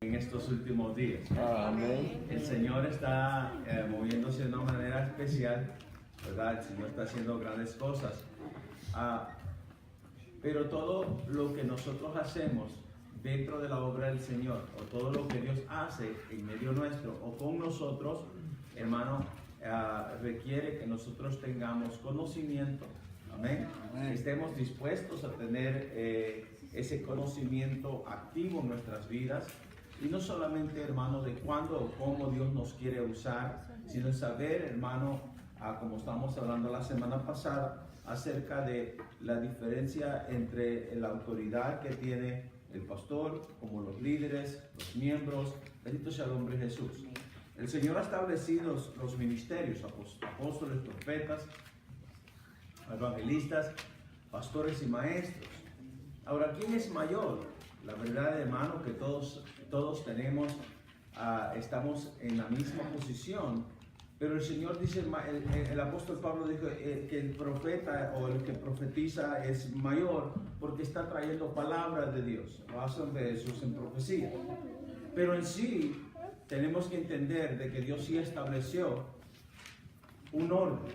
en estos últimos días. Amén. El Señor está moviéndose de una manera especial, ¿verdad? El Señor está haciendo grandes cosas. Pero todo lo que nosotros hacemos dentro de la obra del Señor, o todo lo que Dios hace en medio nuestro o con nosotros, hermano, requiere que nosotros tengamos conocimiento. Amén. Estemos dispuestos a tener ese conocimiento activo en nuestras vidas. Y no solamente, hermano, de cuándo o cómo Dios nos quiere usar, sino saber, hermano, como estamos hablando la semana pasada, acerca de la diferencia entre la autoridad que tiene el pastor, como los líderes, los miembros. Bendito sea el nombre de Jesús. El Señor ha establecido los ministerios, apóstoles, profetas, evangelistas, pastores y maestros. Ahora, ¿quién es mayor? La verdad, hermano, que todos tenemos, estamos en la misma posición, pero el Señor dice, el apóstol Pablo dijo que el profeta o el que profetiza es mayor porque está trayendo palabras de Dios, razón de Jesús en profecía. Pero en sí tenemos que entender de que Dios sí estableció un orden.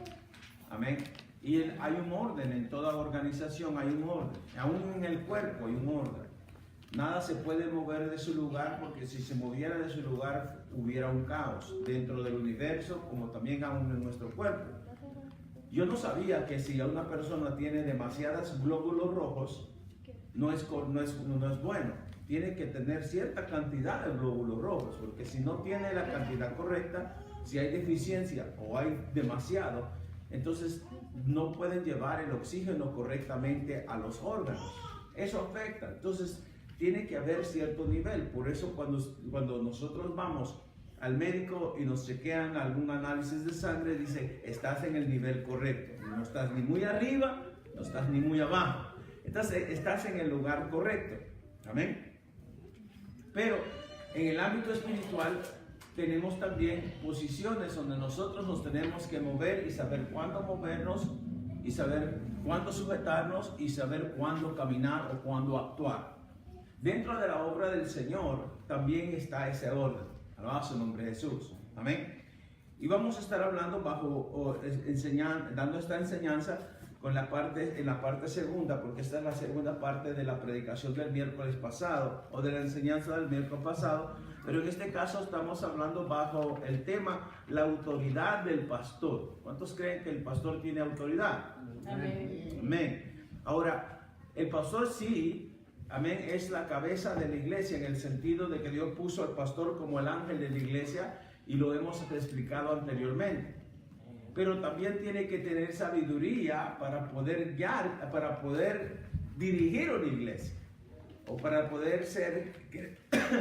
Amén. Y hay un orden en toda organización, hay un orden. Aún en el cuerpo hay un orden. Nada se puede mover de su lugar, porque si se moviera de su lugar hubiera un caos dentro del universo, como también aún en nuestro cuerpo. Yo no sabía que si una persona tiene demasiados glóbulos rojos, no es bueno. Tiene que tener cierta cantidad de glóbulos rojos, porque si no tiene la cantidad correcta, si hay deficiencia o hay demasiado, entonces no pueden llevar el oxígeno correctamente a los órganos. Eso afecta. Entonces tiene que haber cierto nivel. Por eso cuando nosotros vamos al médico y nos chequean algún análisis de sangre, dice, estás en el nivel correcto. No estás ni muy arriba, no estás ni muy abajo. Entonces estás en el lugar correcto. Amén. Pero en el ámbito espiritual tenemos también posiciones donde nosotros nos tenemos que mover y saber cuándo movernos y saber cuándo sujetarnos y saber cuándo caminar o cuándo actuar. Dentro de la obra del Señor también está ese orden. Alabado sea el nombre de Jesús. Amén. Y vamos a estar hablando dando esta enseñanza en la parte segunda, porque esta es la segunda parte de la predicación del miércoles pasado o de la enseñanza del miércoles pasado. Pero en este caso estamos hablando bajo el tema la autoridad del pastor. ¿Cuántos creen que el pastor tiene autoridad? Amén. Amén. Ahora, el pastor sí. Amén, es la cabeza de la iglesia en el sentido de que Dios puso al pastor como el ángel de la iglesia y lo hemos explicado anteriormente. Pero también tiene que tener sabiduría para poder guiar, para poder dirigir una iglesia o para poder ser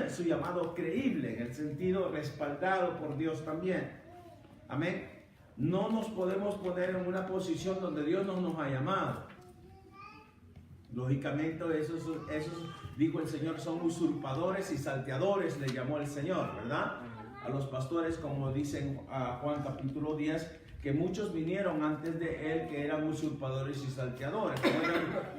su llamado creíble en el sentido respaldado por Dios también. Amén. No nos podemos poner en una posición donde Dios no nos ha llamado. Lógicamente esos, dijo el Señor, son usurpadores y salteadores, le llamó el Señor, ¿verdad? A los pastores, como dicen Juan capítulo 10, que muchos vinieron antes de él que eran usurpadores y salteadores,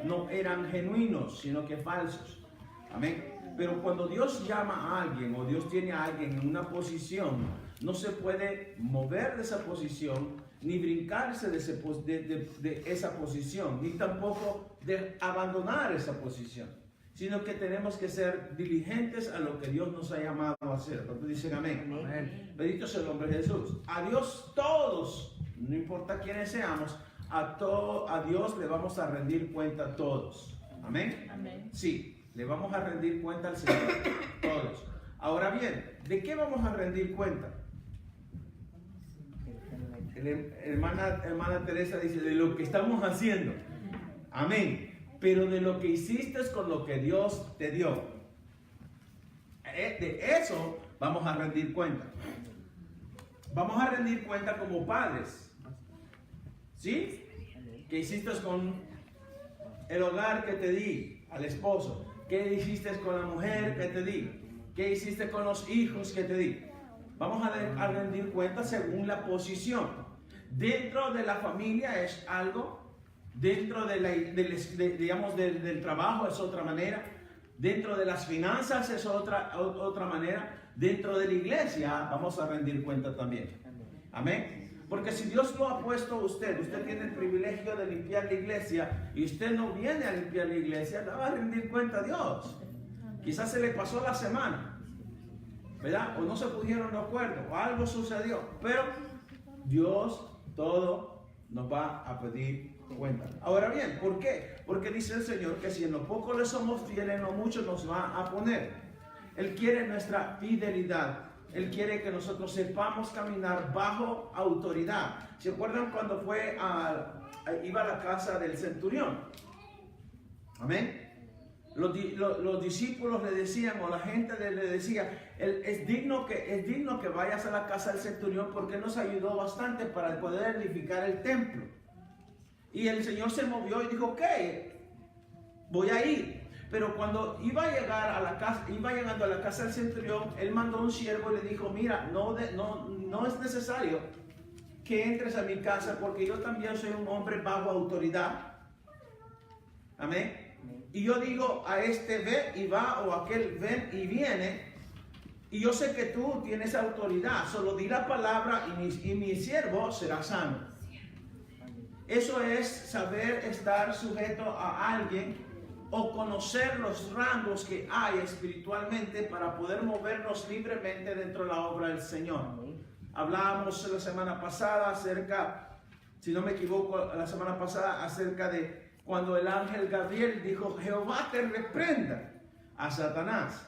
no eran genuinos, sino que falsos. Amén. Pero cuando Dios llama a alguien o Dios tiene a alguien en una posición, no se puede mover de esa posición, ni brincarse de esa posición, ni tampoco de abandonar esa posición, sino que tenemos que ser diligentes a lo que Dios nos ha llamado a hacer. ¿Cuántos dicen amén? Amén. Bendito sea el nombre de Jesús. A Dios todos, no importa quiénes seamos, a Dios le vamos a rendir cuenta todos. Amén. Amén. Sí, le vamos a rendir cuenta al Señor todos. Ahora bien, ¿de qué vamos a rendir cuenta? Hermana Teresa dice, de lo que estamos haciendo. Amén. Pero de lo que hiciste con lo que Dios te dio. De eso vamos a rendir cuenta. Vamos a rendir cuenta como padres. ¿Sí? ¿Qué hiciste con el hogar que te di? Al esposo. ¿Qué hiciste con la mujer que te di? ¿Qué hiciste con los hijos que te di? Vamos a rendir cuenta según la posición. Dentro de la familia es algo, dentro del trabajo es otra manera, Dentro de las finanzas es otra manera. Dentro de la iglesia vamos a rendir cuenta también. Amén. Porque si Dios lo ha puesto a usted tiene el privilegio de limpiar la iglesia y usted no viene a limpiar la iglesia, le va a rendir cuenta a Dios. Quizás se le pasó la semana, ¿verdad? O no se pusieron de acuerdo, o algo sucedió. Pero Dios todo nos va a pedir cuenta. Ahora bien, ¿por qué? Porque dice el Señor que si en lo poco le somos fieles, en lo mucho nos va a poner. Él quiere nuestra fidelidad. Él quiere que nosotros sepamos caminar bajo autoridad. ¿Se acuerdan cuando iba a la casa del centurión? Amén. Los discípulos le decían, o la gente le decía, es digno que vayas a la casa del centurión porque nos ayudó bastante para poder edificar el templo. Y el Señor se movió y dijo, ok, voy a ir. Pero cuando iba llegando a la casa del centurión, él mandó un siervo y le dijo, mira, no es necesario que entres a mi casa porque yo también soy un hombre bajo autoridad. Amén. Y yo digo a este ve y va, o aquel ven y viene. Y yo sé que tú tienes autoridad, solo di la palabra y mi siervo será sano. Eso es saber estar sujeto a alguien o conocer los rangos que hay espiritualmente para poder movernos libremente dentro de la obra del Señor. Hablábamos la semana pasada acerca, si no me equivoco, acerca de cuando el ángel Gabriel dijo, Jehová te reprenda a Satanás.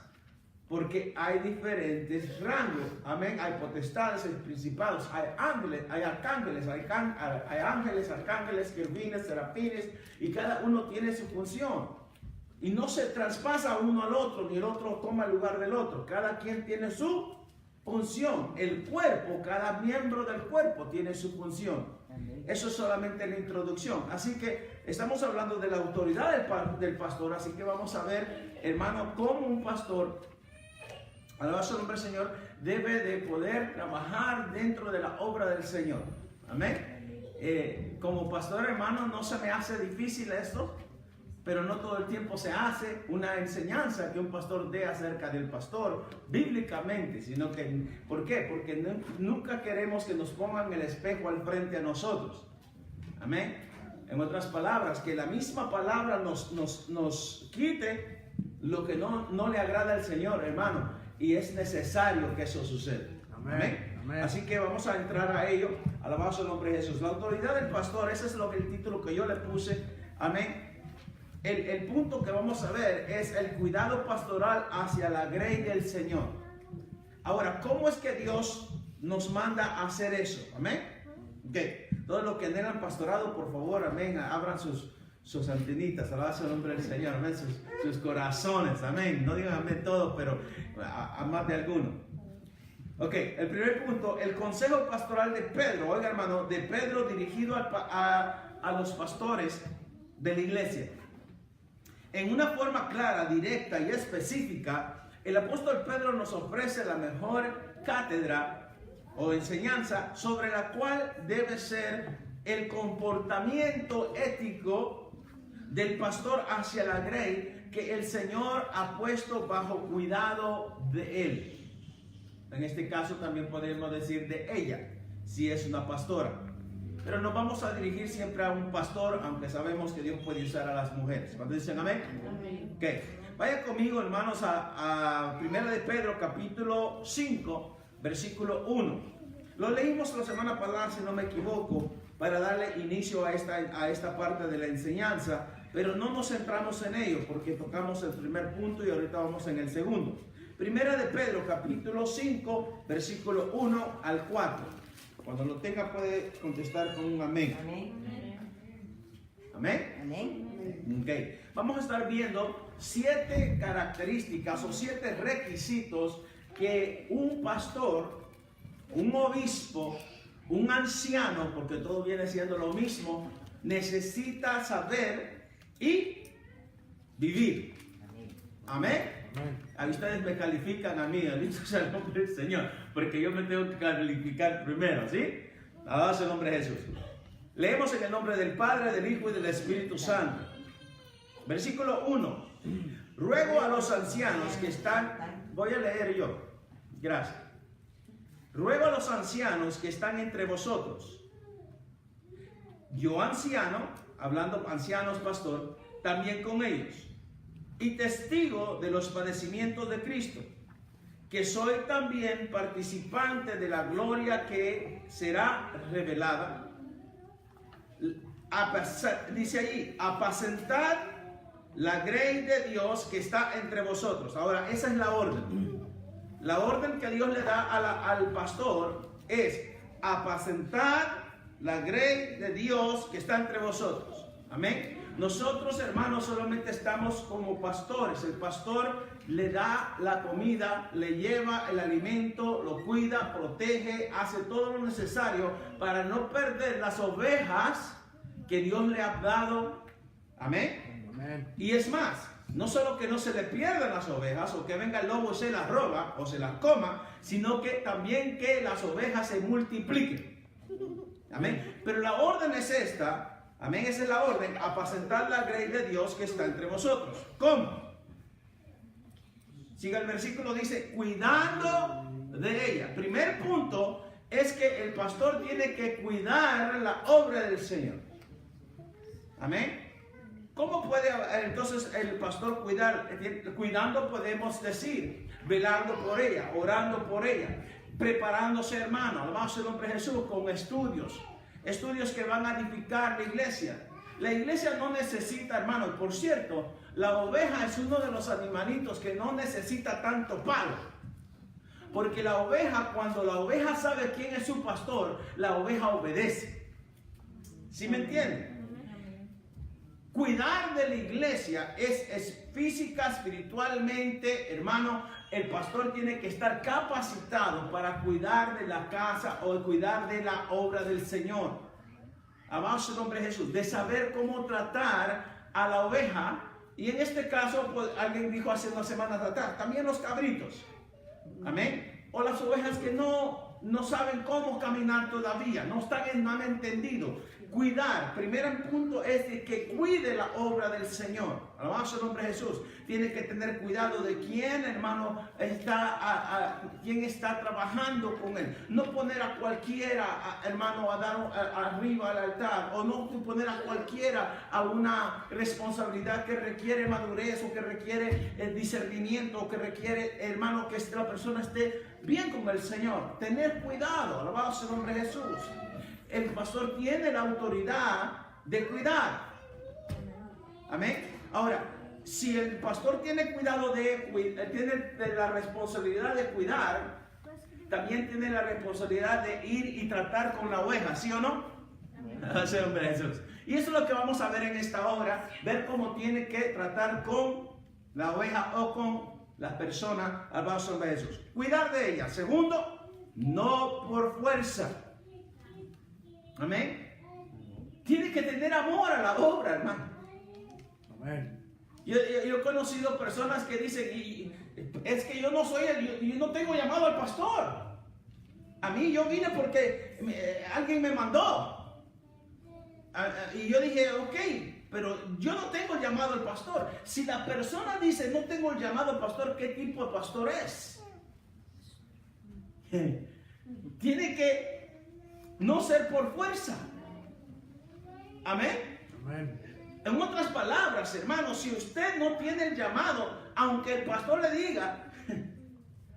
Porque hay diferentes rangos, amén. Hay potestades, hay principados, hay ángeles, arcángeles, querubines, serafines, y cada uno tiene su función. Y no se traspasa uno al otro, ni el otro toma el lugar del otro. Cada quien tiene su función. El cuerpo, cada miembro del cuerpo tiene su función. Eso es solamente la introducción. Así que estamos hablando de la autoridad del pastor. Así que vamos a ver, hermano, cómo un pastor, alabado sea el nombre del Señor, debe de poder trabajar dentro de la obra del Señor. Amén. Como pastor, hermano, no se me hace difícil esto, pero no todo el tiempo se hace una enseñanza que un pastor dé acerca del pastor bíblicamente, sino que, ¿por qué? Porque nunca queremos que nos pongan el espejo al frente a nosotros. Amén. En otras palabras, que la misma palabra nos quite lo que no le agrada al Señor, hermano, y es necesario que eso suceda. Amén. Amén. Así que vamos a entrar a ello. Alabado sea el nombre de Jesús. La autoridad del pastor, ese es el título que yo le puse. Amén. El punto que vamos a ver es el cuidado pastoral hacia la grey del Señor. Ahora, ¿cómo es que Dios nos manda a hacer eso? Amén. Okay. Todos los que anhelan pastorado, por favor, amén, abran sus antenitas, alabado el nombre del Señor, amén, sus corazones, amén. No digan amén todos, pero a más de alguno. Ok, el primer punto, el consejo pastoral de Pedro. Oiga, hermano, de Pedro dirigido a los pastores de la iglesia. En una forma clara, directa y específica, el apóstol Pedro nos ofrece la mejor cátedra o enseñanza sobre la cual debe ser el comportamiento ético del pastor hacia la grey que el Señor ha puesto bajo cuidado de él. En este caso también podemos decir de ella, si es una pastora. Pero nos vamos a dirigir siempre a un pastor, aunque sabemos que Dios puede usar a las mujeres. ¿Cuándo dicen amén? Amén. Okay. Vaya conmigo, hermanos, a 1 de Pedro, capítulo 5, versículo 1. Lo leímos la semana pasada, si no me equivoco, para darle inicio a esta parte de la enseñanza, pero no nos centramos en ello, porque tocamos el primer punto y ahorita vamos en el segundo. 1 de Pedro, capítulo 5, versículo 1 al 4. Cuando lo tenga puede contestar con un amén. Amén. Amén. Amén. Okay. Vamos a estar viendo 7 características o 7 requisitos que un pastor, un obispo, un anciano, porque todo viene siendo lo mismo, necesita saber y vivir. Amén. A ustedes me califican a mí, bendito sea el nombre del Señor, porque yo me tengo que calificar primero, ¿sí? Alabado sea el nombre de Jesús. Leemos en el nombre del Padre, del Hijo y del Espíritu Santo. Versículo 1. ruego a los ancianos que están, voy a leer yo, gracias. Ruego a los ancianos que están entre vosotros, yo anciano, hablando ancianos pastor, también con ellos, y testigo de los padecimientos de Cristo, que soy también participante de la gloria que será revelada. Dice allí, apacentad la grey de Dios que está entre vosotros. Ahora, esa es la orden. La orden que Dios le da al pastor es apacentar la grey de Dios que está entre vosotros. Amén. Nosotros, hermanos, solamente estamos como pastores. El pastor le da la comida, le lleva el alimento, lo cuida, protege, hace todo lo necesario para no perder las ovejas que Dios le ha dado. Amén. Amén. Y es más, no solo que no se le pierdan las ovejas o que venga el lobo y se las roba o se las coma, sino que también que las ovejas se multipliquen. Amén. Pero la orden es esta. Amén, esa es la orden, apacentar la grey de Dios que está entre vosotros. ¿Cómo? Siga el versículo, dice, cuidando de ella. Primer punto es que el pastor tiene que cuidar la obra del Señor. Amén. ¿Cómo puede entonces el pastor cuidar? Cuidando podemos decir, velando por ella, orando por ella, preparándose, hermano, alabado sea el nombre de Jesús, con estudios que van a edificar la iglesia. La iglesia no necesita, hermano, y por cierto, la oveja es uno de los animalitos que no necesita tanto palo. Porque la oveja, cuando la oveja sabe quién es su pastor, la oveja obedece. ¿Sí me entienden? Cuidar de la iglesia es física, espiritualmente, hermano. El pastor tiene que estar capacitado para cuidar de la casa o cuidar de la obra del Señor. Alabado sea el nombre de Jesús. De saber cómo tratar a la oveja. Y en este caso, pues, alguien dijo hace una semana atrás, también los cabritos. Amén. O las ovejas que no saben cómo caminar todavía, no han entendido. Cuidar, primer punto es de que cuide la obra del Señor. Alabado sea el nombre de Jesús. Tiene que tener cuidado de quién, hermano, quién está trabajando con él. No poner a cualquiera, hermano, a dar arriba al altar. O no poner a cualquiera a una responsabilidad que requiere madurez o que requiere el discernimiento o que requiere, hermano, que la persona esté bien con el Señor. Tener cuidado. Alabado sea el nombre de Jesús. El pastor tiene la autoridad de cuidar. Amén. Ahora, si el pastor tiene cuidado tiene la responsabilidad de cuidar, también tiene la responsabilidad de ir y tratar con la oveja, ¿sí o no? Y eso es lo que vamos a ver en esta hora, ver cómo tiene que tratar con la oveja o con la persona al vaso de Jesús. Cuidar de ella. Segundo, no por fuerza. Amén. Tiene que tener amor a la obra, hermano. Amén. Yo he conocido personas que dicen, es que yo no tengo llamado al pastor. A mí yo vine porque alguien me mandó. Y yo dije, ok, pero yo no tengo llamado al pastor. Si la persona dice, no tengo el llamado al pastor, ¿qué tipo de pastor es? Tiene que no ser por fuerza. Amén. Amén. En otras palabras, hermanos, si usted no tiene el llamado, aunque el pastor le diga,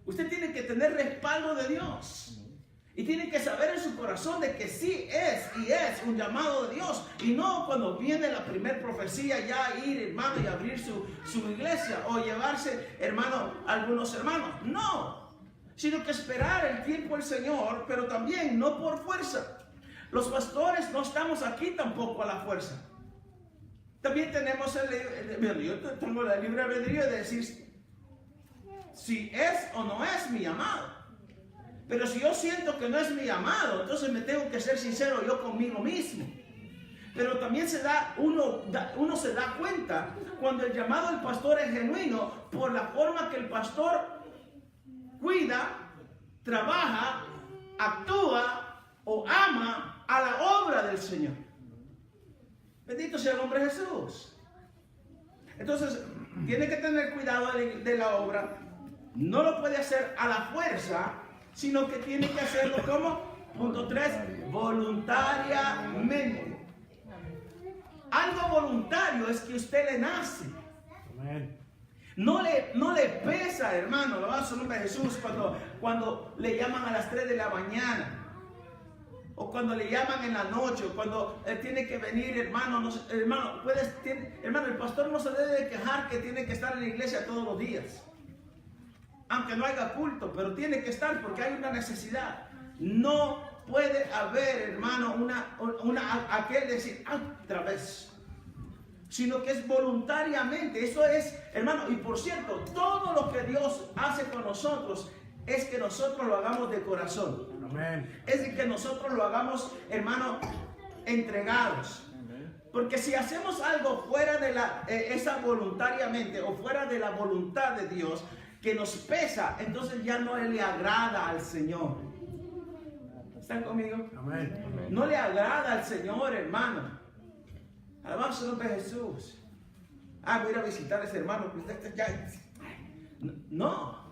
usted tiene que tener respaldo de Dios. Y tiene que saber en su corazón de que sí es un llamado de Dios. Y no cuando viene la primera profecía ya ir, hermano, y abrir su iglesia o llevarse, hermano, algunos hermanos. No. Sino que esperar el tiempo del Señor, pero también no por fuerza. Los pastores no estamos aquí tampoco a la fuerza. También tenemos yo tengo la libre albedrío de decir si es o no es mi llamado. Pero si yo siento que no es mi llamado, entonces me tengo que ser sincero yo conmigo mismo. Pero también uno se da cuenta cuando el llamado del pastor es genuino por la forma que el pastor cuida, trabaja, actúa o ama a la obra del Señor. Bendito sea el nombre de Jesús. Entonces, tiene que tener cuidado de la obra. No lo puede hacer a la fuerza, sino que tiene que hacerlo como, punto 3, voluntariamente. Algo voluntario es que usted le nace. No le pesa, hermano, lo va a su nombre de Jesús, cuando le llaman a las 3 de la mañana. O cuando le llaman en la noche, o cuando tiene que venir, hermano, hermano, el pastor no se debe de quejar que tiene que estar en la iglesia todos los días. Aunque no haya culto, pero tiene que estar porque hay una necesidad. No puede haber, hermano, aquel decir, otra vez. Sino que es voluntariamente. Eso es, hermano, y por cierto, todo lo que Dios hace con nosotros es que nosotros lo hagamos de corazón. Amén. Es de que nosotros lo hagamos, hermano, entregados. Porque si hacemos algo fuera de esa voluntariamente o fuera de la voluntad de Dios que nos pesa, entonces ya no le agrada al Señor. ¿Están conmigo? Amén. No le agrada al Señor, hermano. Alabado sea el nombre de Jesús. Voy a ir a visitar a ese hermano. No.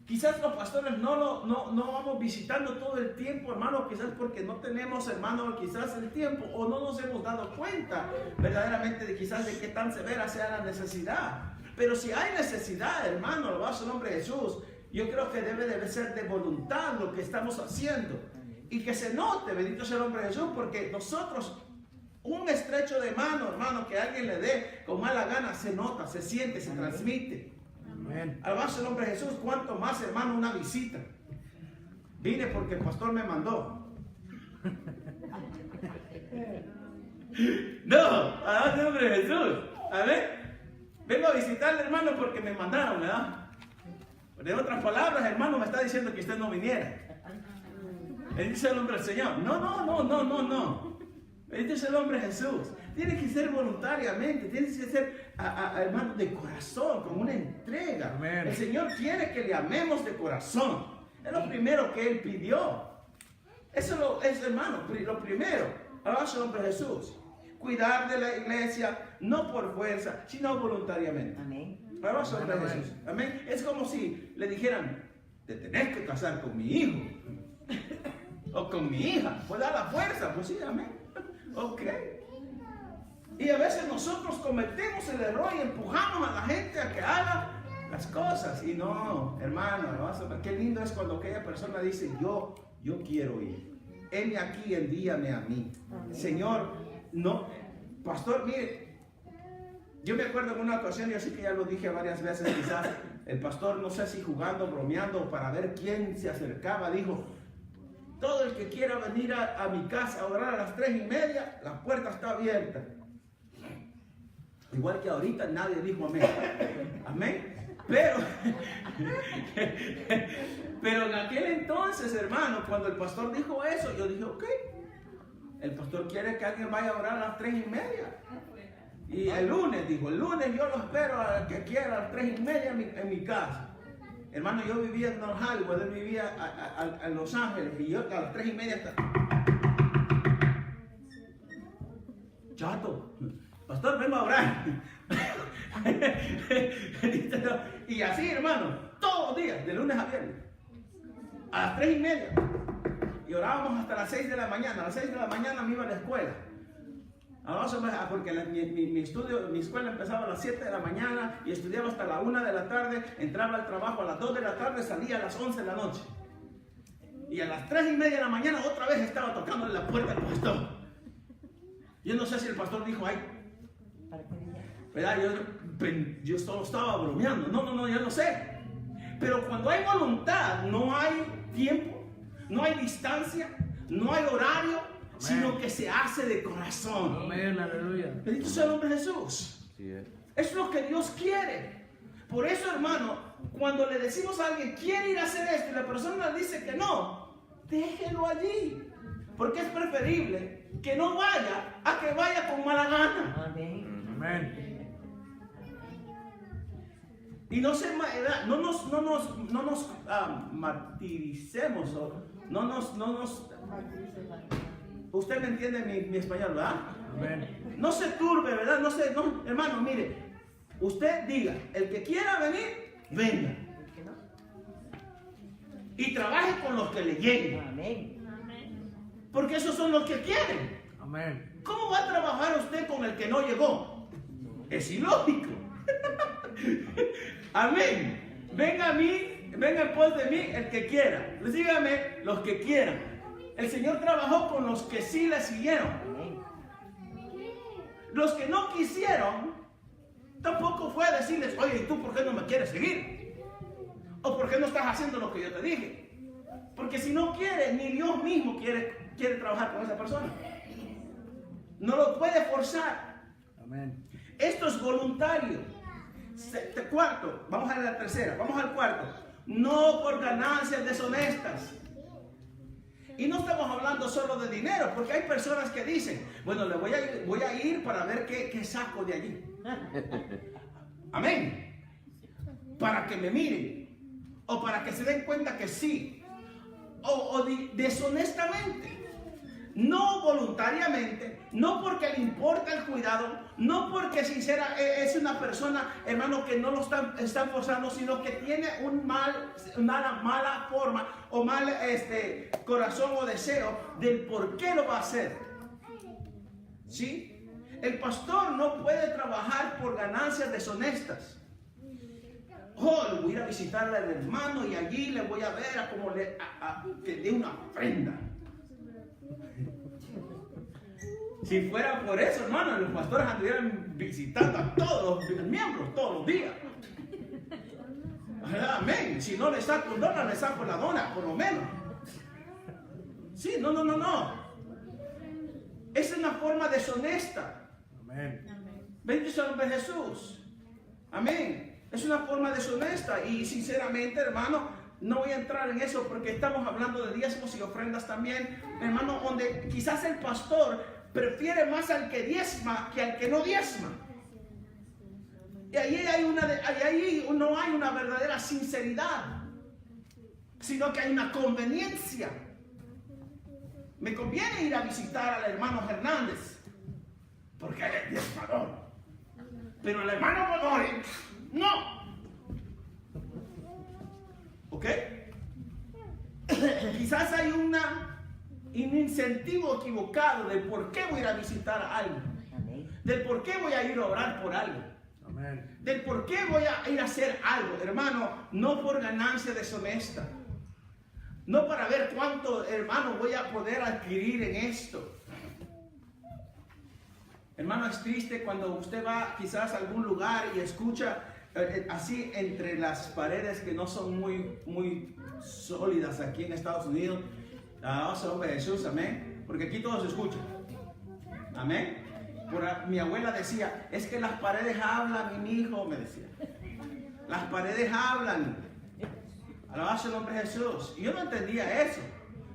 Quizás los pastores no vamos visitando todo el tiempo, hermano, quizás porque no tenemos, hermano, quizás el tiempo, o no nos hemos dado cuenta verdaderamente de quizás de qué tan severa sea la necesidad. Pero si hay necesidad, hermano, alabado sea el nombre de Jesús, yo creo que debe ser de voluntad lo que estamos haciendo. Y que se note, bendito sea el nombre de Jesús, porque nosotros, un estrecho de mano, hermano, que alguien le dé con mala gana, se nota, se siente, se transmite. Alabado sea el nombre de Jesús. Cuanto más, hermano, una visita. Vine porque el pastor me mandó. No, alabado sea el nombre de Jesús. A ver, vengo a visitarle, hermano, porque me mandaron, ¿verdad? De otras palabras, hermano, me está diciendo que usted no viniera. Él dice el nombre del Señor. No. Este es el nombre de Jesús. Tiene que ser voluntariamente, tiene que ser, hermano, de corazón, con una entrega. Amén. El Señor quiere que le amemos de corazón. Es lo primero que Él pidió. Eso es, hermano, lo primero. Alabado sea el nombre de Jesús. Cuidar de la iglesia, no por fuerza, sino voluntariamente. Amén. Alabado sea el nombre de Jesús. Amén. Es como si le dijeran, te tenés que casar con mi hijo. O con mi hija. Pues da la fuerza, pues sí, amén. Ok. Y a veces nosotros cometemos el error y empujamos a la gente a que haga las cosas. Y no, hermano, qué lindo es cuando aquella persona dice, yo quiero ir. Heme aquí, envíame a mí. Señor, no, pastor, mire, yo me acuerdo en una ocasión, yo sé que ya lo dije varias veces, quizás el pastor, no sé si jugando, bromeando, para ver quién se acercaba, dijo, todo el que quiera venir a mi casa a orar a las 3:30, la puerta está abierta. Igual que ahorita nadie dijo amén. Amén. Pero en aquel entonces, hermano, cuando el pastor dijo eso, yo dije, ok. El pastor quiere que alguien vaya a orar a las 3:30. Y el lunes yo lo espero a que quiera a las 3:30 en mi casa. Hermano, yo vivía en North Hollywood, él vivía en Los Ángeles, y yo a las 3:30 está. Chato, pastor, vengo a orar. Y así, hermano, todos los días, de lunes a viernes, a las 3:30. Y orábamos hasta las 6 de la mañana. A las 6 de la mañana me iba a la escuela. Porque mi escuela empezaba a las 7 de la mañana y estudiaba hasta la 1 de la tarde, entraba al trabajo a las 2 de la tarde, salía a las 11 de la noche. Y a las 3:30 de la mañana otra vez estaba tocando en la puerta del pastor. Yo no sé si el pastor dijo, ay, ¿verdad? Yo solo estaba bromeando. No, yo no sé. Pero cuando hay voluntad, no hay tiempo, no hay distancia, no hay horario, sino que se hace de corazón. Amén, aleluya. Bendito sea el nombre de Jesús. Sí, es lo que Dios quiere. Por eso, hermano, cuando le decimos a alguien, quiere ir a hacer esto, y la persona dice que no, déjelo allí. Porque es preferible que no vaya a que vaya con mala gana. Amén. Amén. Y no nos martiricemos, no nos usted me entiende mi español, ¿verdad? Amén. No se turbe, ¿verdad? Hermano, mire, usted diga, el que quiera venir, venga. Y trabaje con los que le lleguen. Amén. Porque esos son los que quieren. Amén. ¿Cómo va a trabajar usted con el que no llegó? Es ilógico. Amén. Venga a mí, venga en pos de mí el que quiera. Dígame los que quieran. El Señor trabajó con los que sí le siguieron. Amén. Los que no quisieron, tampoco fue a decirles, oye, ¿y tú por qué no me quieres seguir? ¿O por qué no estás haciendo lo que yo te dije? Porque si no quiere, ni Dios mismo quiere trabajar con esa persona. No lo puede forzar. Amén. Esto es voluntario. Cuarto, vamos a la tercera, vamos al cuarto. No por ganancias deshonestas. Y no estamos hablando solo de dinero, porque hay personas que dicen, bueno, le voy a ir para ver qué saco de allí. Amén. Para que me miren. O para que se den cuenta que sí. O deshonestamente. No voluntariamente, no porque le importa el cuidado, no porque sincera es una persona, hermano, que no lo están forzando, sino que tiene una mala forma o mal corazón o deseo del por qué lo va a hacer. ¿Sí? El pastor no puede trabajar por ganancias deshonestas. Oh, le voy a ir a visitar al hermano y allí le voy a ver a cómo que dé una ofrenda. Si fuera por eso, hermano, los pastores anduvieran visitando a todos los miembros todos los días. Amén. Si no le saco un dólar, le saco la dona, por lo menos. Sí, no. Esa es una forma deshonesta. Amén. Bendito sea el nombre de Jesús. Amén. Es una forma deshonesta y sinceramente, hermano, no voy a entrar en eso porque estamos hablando de diezmos y ofrendas también, hermano, donde quizás el pastor prefiere más al que diezma que al que no diezma. Y ahí no hay una verdadera sinceridad, sino que hay una conveniencia. Me conviene ir a visitar al hermano Hernández, porque él es diezmador. Pero el hermano Godoy, no. ¿Ok? Quizás hay un incentivo equivocado del por qué voy a ir a visitar a alguien. Amén. Del por qué voy a ir a orar por algo. Amén. Del por qué voy a ir a hacer algo, hermano, no por ganancia deshonesta. No para ver cuánto, hermano, voy a poder adquirir en esto. Hermano, es triste cuando usted va quizás a algún lugar y escucha así entre las paredes que no son muy sólidas aquí en Estados Unidos. Alabanza al nombre de Jesús, amén. Porque aquí todo se escucha. Amén. Mi abuela decía, es que las paredes hablan, mi hijo, me decía. Las paredes hablan. Alabanza al nombre de Jesús. Y yo no entendía eso.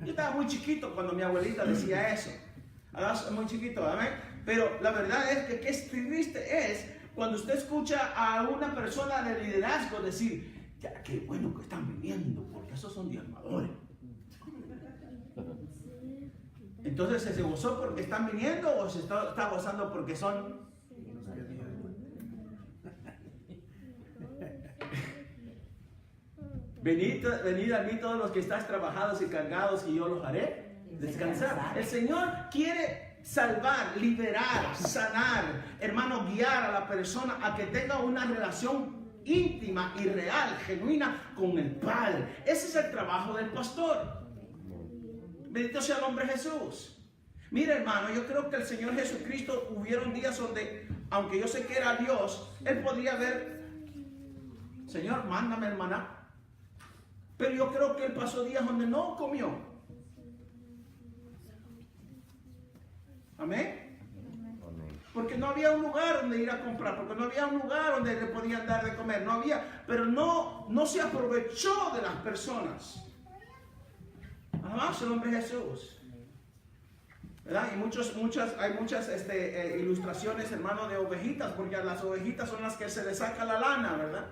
Yo estaba muy chiquito cuando mi abuelita decía eso. Alabanza, muy chiquito, amén. Pero la verdad es que qué triste es cuando usted escucha a una persona de liderazgo decir, ya, qué bueno que están viniendo, porque esos son diezmadores. Entonces, ¿se gozó porque están viniendo o se está gozando porque son? Venid a mí todos los que estáis trabajados y cargados y yo los haré descansar. El Señor quiere salvar, liberar, sanar, hermano, guiar a la persona a que tenga una relación íntima y real, genuina con el Padre. Ese es el trabajo del pastor. Bendito sea el nombre de Jesús. Mira, hermano, yo creo que el Señor Jesucristo hubieron días donde, aunque yo sé que era Dios, Él podría ver, Señor, mándame el maná. Pero yo creo que Él pasó días donde no comió. Amén. Porque no había un lugar donde ir a comprar, porque no había un lugar donde le podían dar de comer, no había, pero no se aprovechó de las personas. Alabanza al nombre de Jesús. ¿Verdad? Y hay muchas ilustraciones, hermano, de ovejitas, porque a las ovejitas son las que se les saca la lana, ¿verdad?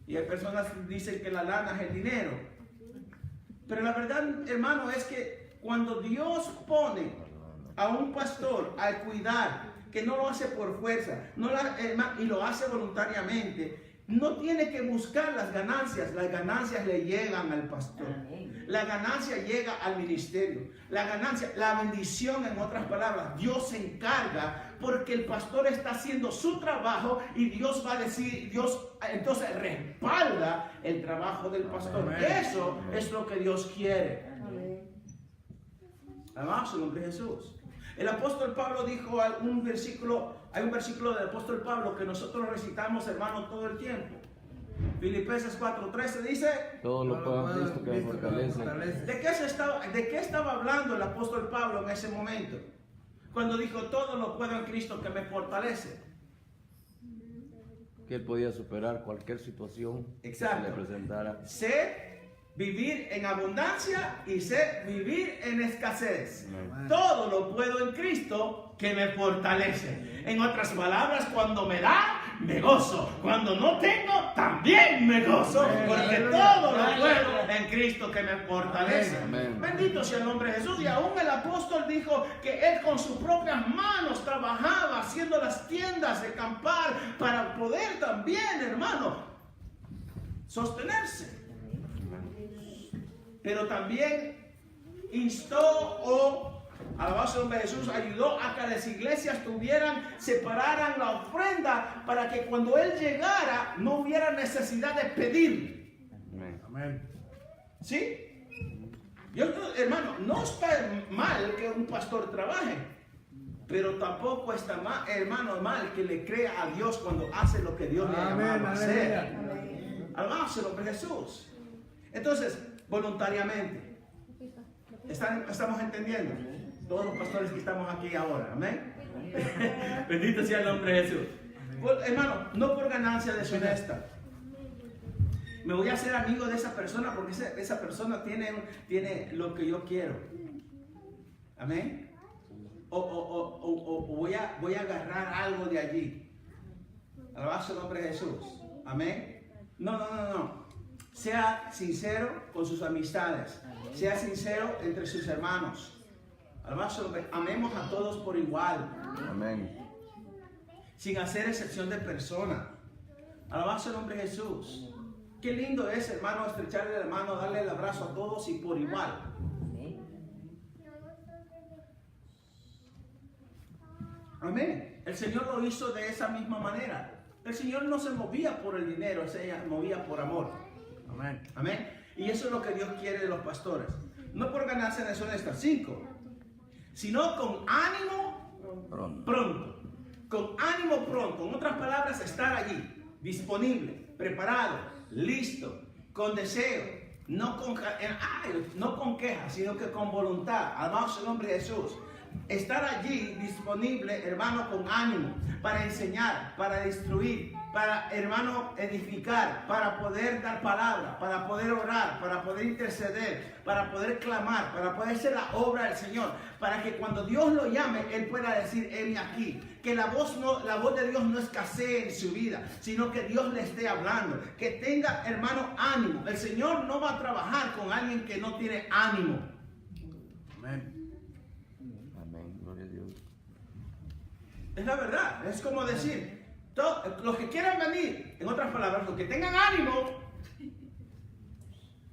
Y hay personas que dicen que la lana es el dinero. Pero la verdad, hermano, es que cuando Dios pone a un pastor a cuidar que no lo hace por fuerza, y lo hace voluntariamente, no tiene que buscar las ganancias le llegan al pastor. La ganancia llega al ministerio. La ganancia, la bendición, en otras palabras, Dios se encarga porque el pastor está haciendo su trabajo y Dios va a decir, Dios entonces respalda el trabajo del pastor. Amén. Eso es lo que Dios quiere. Alabado el nombre de Jesús. El apóstol Pablo dijo hay un versículo del apóstol Pablo que nosotros recitamos, hermano, todo el tiempo. Filipenses 4:13 dice, Todo lo puedo en Cristo que me fortalece. ¿de qué estaba hablando el apóstol Pablo en ese momento? Cuando dijo, todo lo puedo en Cristo que me fortalece. Que él podía superar cualquier situación Exacto. que se le presentara. Sé vivir en abundancia y sé vivir en escasez. Amén. Todo lo puedo en Cristo que me fortalece. En otras palabras, cuando me da, me gozo. Cuando no tengo, también me gozo. Porque todo lo puedo en Cristo que me fortalece. Amén. Bendito sea el nombre de Jesús. Y aún el apóstol dijo que él con sus propias manos trabajaba haciendo las tiendas de acampar para poder también, hermano, sostenerse. Pero también instó alabado el nombre de Jesús, ayudó a que las iglesias separaran la ofrenda para que cuando él llegara no hubiera necesidad de pedir. Amén. ¿Sí? Hermano, no está mal que un pastor trabaje, pero tampoco está mal, hermano, mal que le crea a Dios cuando hace lo que Dios le ha llamado a hacer. Alabado el nombre de Jesús. Entonces, voluntariamente. ¿Estamos entendiendo? Todos los pastores que estamos aquí ahora. Amén. Bendito sea el nombre de Jesús. Hermano, no por ganancia deshonesta. Me voy a hacer amigo de esa persona porque esa persona tiene lo que yo quiero. Amén. O voy a agarrar algo de allí. Alabado el nombre de Jesús. Amén. No. Sea sincero con sus amistades. Sea sincero entre sus hermanos. Amemos a todos por igual. Amén. Sin hacer excepción de persona. Alabado el nombre de Jesús. Qué lindo es, hermano, estrecharle la mano, darle el abrazo a todos y por igual. Amén. El Señor lo hizo de esa misma manera. El Señor no se movía por el dinero, se movía por amor. Amén. Amén. Y eso es lo que Dios quiere de los pastores. No por ganarse deshonesta, 5, sino con ánimo pronto. Con ánimo pronto. En otras palabras, estar allí, disponible, preparado, listo, con deseo, no con quejas, sino que con voluntad. Alabado el nombre de Jesús. Estar allí disponible, hermano, con ánimo, para enseñar, para instruir, para, hermano, edificar, para poder dar palabra, para poder orar, para poder interceder, para poder clamar, para poder hacer la obra del Señor, para que cuando Dios lo llame, Él pueda decir, heme aquí. Que la voz de Dios no escasee en su vida, sino que Dios le esté hablando. Que tenga, hermano, ánimo. El Señor no va a trabajar con alguien que no tiene ánimo. Amén. Amén. Gloria a Dios. Es la verdad. Es como decir, los que quieran venir, en otras palabras, los que tengan ánimo,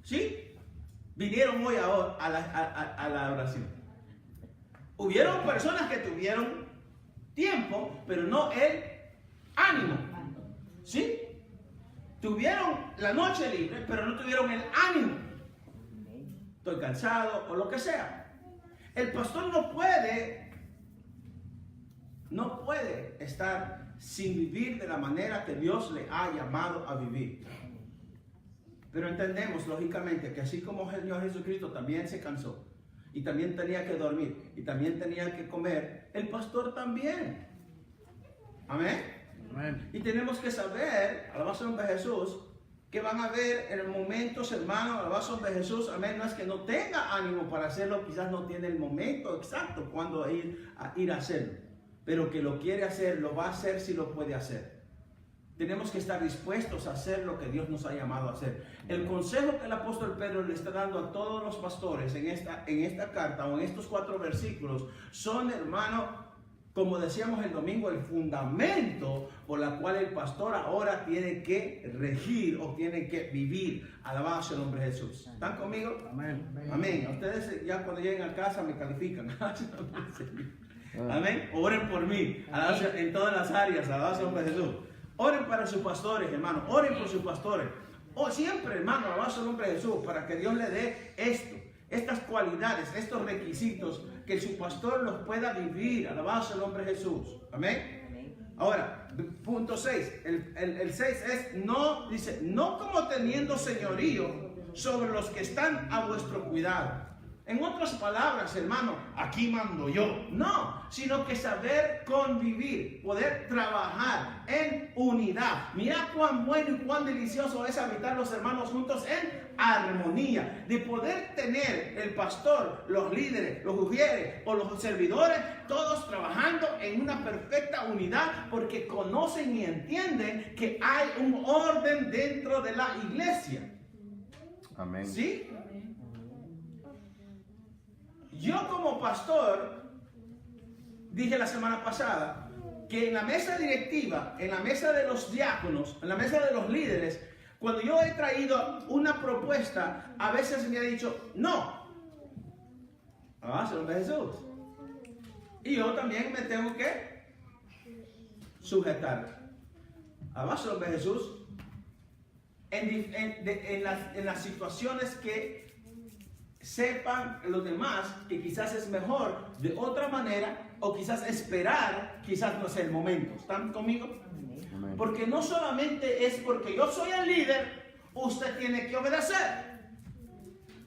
¿sí? Vinieron hoy a la oración. Hubieron personas que tuvieron tiempo, pero no el ánimo. ¿Sí? Tuvieron la noche libre, pero no tuvieron el ánimo. Estoy cansado o lo que sea. El pastor no puede estar sin vivir de la manera que Dios le ha llamado a vivir. Pero entendemos lógicamente que así como el Señor Jesucristo también se cansó y también tenía que dormir y también tenía que comer, el pastor también. Amén. Amén. Y tenemos que saber, alabado sea el nombre de Jesús, que van a haber en momentos, hermano, alabado sea el nombre de Jesús, amén, no es que no tenga ánimo para hacerlo, quizás no tiene el momento exacto cuando ir a hacerlo, pero que lo quiere hacer, lo va a hacer si lo puede hacer. Tenemos que estar dispuestos a hacer lo que Dios nos ha llamado a hacer. El consejo que el apóstol Pedro le está dando a todos los pastores en esta carta o en estos 4 versículos son, hermano, como decíamos el domingo, el fundamento por la cual el pastor ahora tiene que regir o tiene que vivir. Alabado sea el nombre de Jesús. ¿Están conmigo? Amén. Amén. Ustedes ya cuando lleguen a casa me califican. Amén. Oren por mí. Alabado sea en todas las áreas. Alabado sea el nombre de Jesús. Oren para sus pastores, hermano. Oren por sus pastores. O siempre, hermano, alabado sea el nombre de Jesús, para que Dios le dé esto, estas cualidades, estos requisitos, que su pastor los pueda vivir. Alabado sea el nombre de Jesús. Amén. Ahora, punto 6. El 6 es, no, dice, no como teniendo señorío sobre los que están a vuestro cuidado. En otras palabras, hermano, aquí mando yo. No, sino que saber convivir, poder trabajar en unidad. Mira cuán bueno y cuán delicioso es habitar los hermanos juntos en armonía. De poder tener el pastor, los líderes, los ujieres o los servidores, todos trabajando en una perfecta unidad, porque conocen y entienden que hay un orden dentro de la iglesia. Amén. ¿Sí? Yo como pastor, dije la semana pasada, que en la mesa directiva, en la mesa de los diáconos, en la mesa de los líderes, cuando yo he traído una propuesta, a veces me ha dicho, no. Ah, se lo ve Jesús. Y yo también me tengo que sujetar. Ah, se lo ve Jesús. En las situaciones que sepan los demás que quizás es mejor de otra manera, o quizás esperar, quizás no es el momento. ¿Están conmigo? Amén. Porque no solamente es porque yo soy el líder, usted tiene que obedecer.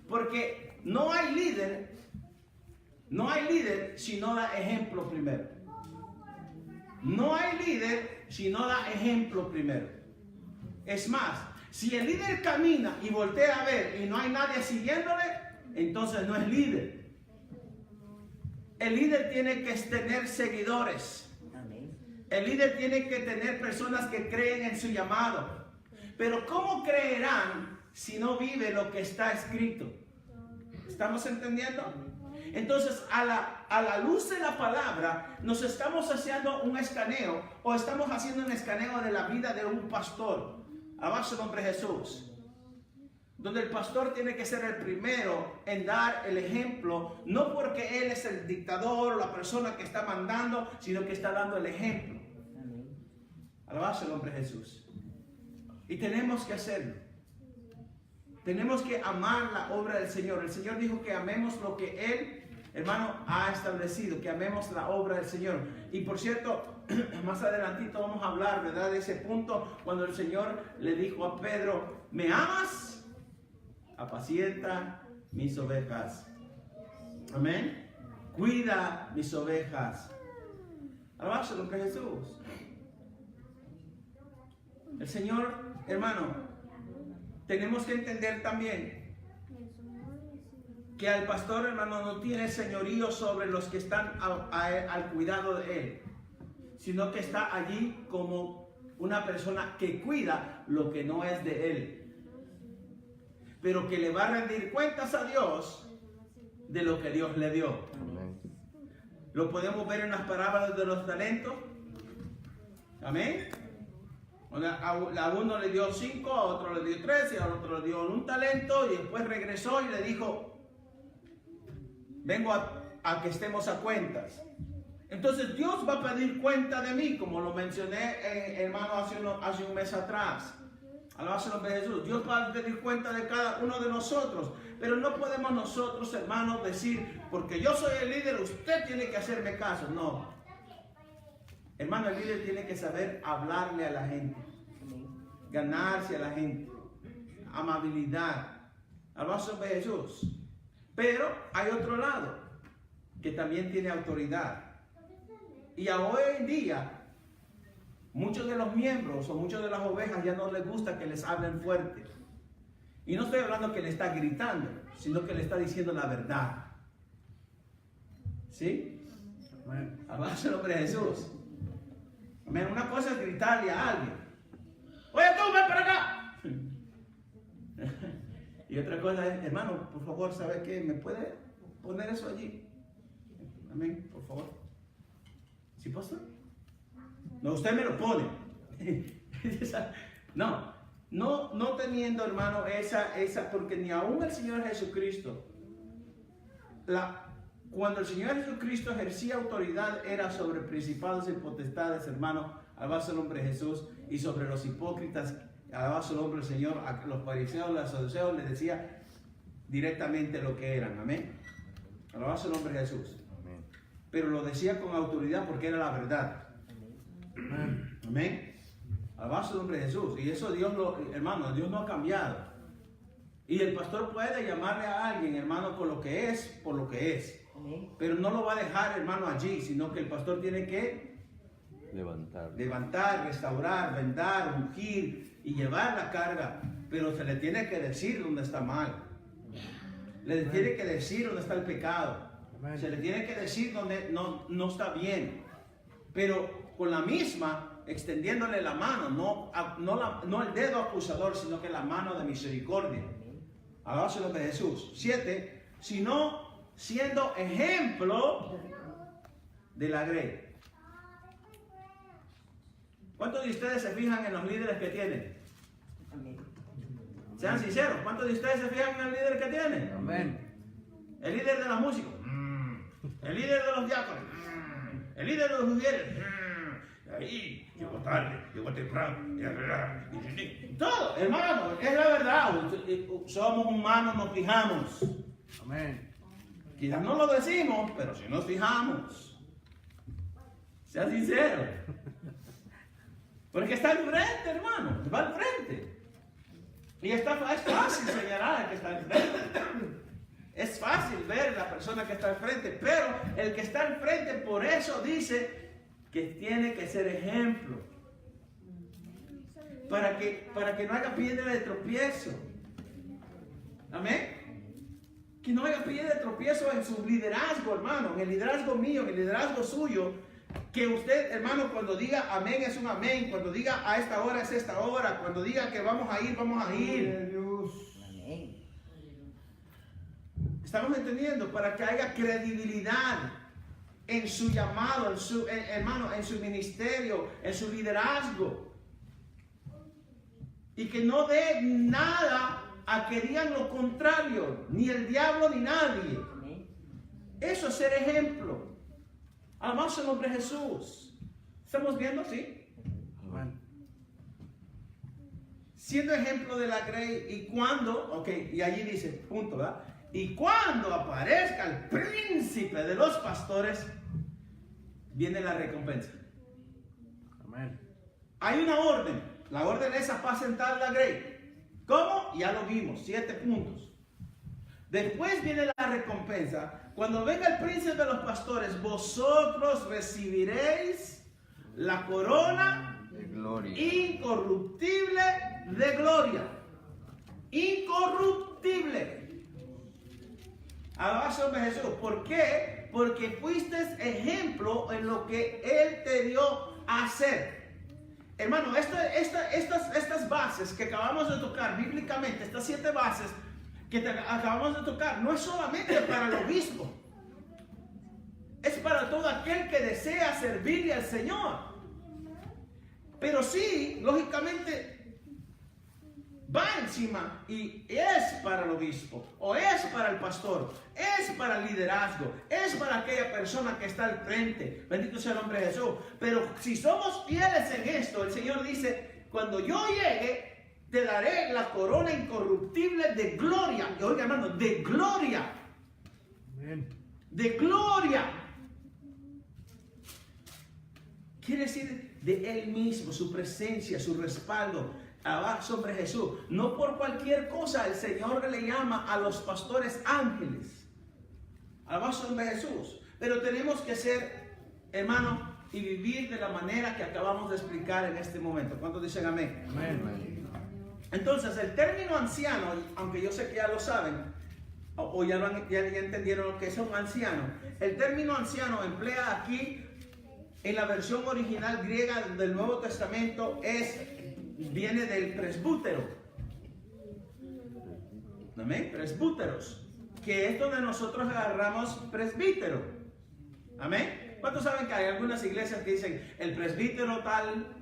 Porque no hay líder si no da ejemplo primero. No hay líder si no da ejemplo primero. Es más, si el líder camina y voltea a ver y no hay nadie siguiéndole, entonces no es líder. El líder tiene que tener seguidores. El líder tiene que tener personas que creen en su llamado. Pero ¿cómo creerán si no vive lo que está escrito? ¿Estamos entendiendo? Entonces, a la luz de la palabra, nos estamos haciendo un escaneo, o estamos haciendo un escaneo de la vida de un pastor. Alabado sea el nombre de Jesús. Donde el pastor tiene que ser el primero en dar el ejemplo, no porque él es el dictador o la persona que está mandando, sino que está dando el ejemplo. Alabado sea el nombre de Jesús. Y tenemos que hacerlo. Tenemos que amar la obra del Señor. El Señor dijo que amemos lo que Él, hermano, ha establecido, que amemos la obra del Señor. Y por cierto, más adelantito vamos a hablar, ¿verdad?, de ese punto cuando el Señor le dijo a Pedro, ¿me amas? Apacienta mis ovejas. Amén. Cuida mis ovejas. Alabado sea lo que es Jesús. El Señor, hermano, tenemos que entender también que al pastor, hermano, no tiene señorío sobre los que están al cuidado de él, sino que está allí como una persona que cuida lo que no es de él, pero que le va a rendir cuentas a Dios de lo que Dios le dio. Amén. Lo podemos ver en las parábolas de los talentos. Amén. A uno le dio 5, a otro le dio 3, y a otro le dio 1 talento, y después regresó y le dijo, vengo a que estemos a cuentas. Entonces Dios va a pedir cuenta de mí, como lo mencioné, hermano, hace un mes atrás. Alabado sea el nombre de Jesús. Dios va a pedir cuenta de cada uno de nosotros. Pero no podemos nosotros, hermanos, decir, porque yo soy el líder, usted tiene que hacerme caso. No. Hermano, el líder tiene que saber hablarle a la gente. Ganarse a la gente. Amabilidad. Alabado sea el nombre de Jesús. Pero hay otro lado, que también tiene autoridad. Y hoy en día, muchos de los miembros o muchas de las ovejas ya no les gusta que les hablen fuerte. Y no estoy hablando que le está gritando, sino que le está diciendo la verdad. ¿Sí? Amén. Alabado sea el nombre de Jesús. Amén. Una cosa es gritarle a alguien. Oye, tú, ven para acá. Y otra cosa es, hermano, por favor, ¿sabe qué? ¿Me puede poner eso allí? Amén, por favor. ¿Sí, pastor? No, usted me lo pone. No teniendo, hermano, esa, porque ni aún el Señor Jesucristo, cuando el Señor Jesucristo ejercía autoridad, era sobre principados y potestades, hermano, alabado el nombre de Jesús, y sobre los hipócritas, alabado el nombre del Señor, a los fariseos, los saduceos, les decía directamente lo que eran, amén. Alabado el nombre de Jesús. Amén. Pero lo decía con autoridad porque era la verdad. Amén. Alabado el nombre de Jesús. Y eso Dios no ha cambiado. Y el pastor puede llamarle a alguien, hermano, por lo que es. Pero no lo va a dejar, hermano, allí, sino que el pastor tiene que levantar, restaurar, vendar, ungir y llevar la carga. Pero se le tiene que decir dónde está mal. Le tiene que decir dónde está el pecado. Amén. Se le tiene que decir dónde no está bien. Pero con la misma, extendiéndole la mano, no el dedo acusador, sino que la mano de misericordia. Alabado sea el nombre de Jesús. 7, sino siendo ejemplo de la grey. ¿Cuántos de ustedes se fijan en los líderes que tienen? Sean sinceros, ¿cuántos de ustedes se fijan en el líder que tienen? Amén. El líder de los músicos, el líder de los diáconos, el líder de los mujeres. Ahí, llegó tarde, llegó temprano, todo, hermano, es la verdad. Somos humanos, nos fijamos. Amén. Quizás no lo decimos, pero si nos fijamos. Sea sincero. Porque está al frente, hermano, va al frente. Y es fácil señalar al que está al frente. Es fácil ver la persona que está al frente, pero el que está al frente por eso dice que tiene que ser ejemplo. Para que no haya piedra de tropiezo. Amén. Que no haya piedra de tropiezo en su liderazgo, hermano, en el liderazgo mío, en el liderazgo suyo. Que usted, hermano, cuando diga amén es un amén, cuando diga a esta hora es esta hora, cuando diga que vamos a ir, vamos a ir. Estamos entendiendo, para que haya credibilidad en su llamado, hermano, en su ministerio, en su liderazgo. Y que no dé nada a que digan lo contrario, ni el diablo ni nadie. Eso es ser ejemplo. Alabado el nombre de Jesús. ¿Estamos viendo? ¿Sí? Amén. Siendo ejemplo de la grey, y cuando, y allí dice, punto, ¿verdad? Y cuando aparezca el príncipe de los pastores, viene la recompensa. Amén. Hay una orden. La orden es apacentar la grey. ¿Cómo? Ya lo vimos, 7 puntos. Después viene la recompensa. Cuando venga el príncipe de los pastores, vosotros recibiréis la corona De gloria. incorruptible de gloria. Incorruptible. Alabado sea Jesús. ¿Por qué? Porque fuiste ejemplo en lo que Él te dio a hacer. Hermano, estas bases que acabamos de tocar bíblicamente, estas 7 bases que acabamos de tocar, no es solamente para el obispo, es para todo aquel que desea servirle al Señor. Pero sí, lógicamente, va encima y es para el obispo, o es para el pastor, es para el liderazgo, es para aquella persona que está al frente. Bendito sea el nombre de Jesús. Pero si somos fieles en esto, el Señor dice, cuando yo llegue, te daré la corona incorruptible de gloria. Y oiga, hermano, de gloria. Amén. De gloria. Quiere decir de Él mismo, su presencia, su respaldo. Alabado sobre Jesús. No por cualquier cosa el Señor le llama a los pastores ángeles. Alabado sobre Jesús. Pero tenemos que ser, hermano, y vivir de la manera que acabamos de explicar en este momento. ¿Cuántos dicen amén? Amén. Entonces, el término anciano, aunque yo sé que ya lo saben, o ya entendieron lo que es un anciano, el término anciano emplea aquí, en la versión original griega del Nuevo Testamento, viene del presbútero. Amén, presbúteros, que es donde nosotros agarramos presbítero. Amén. ¿Cuántos saben que hay algunas iglesias que dicen el presbítero tal,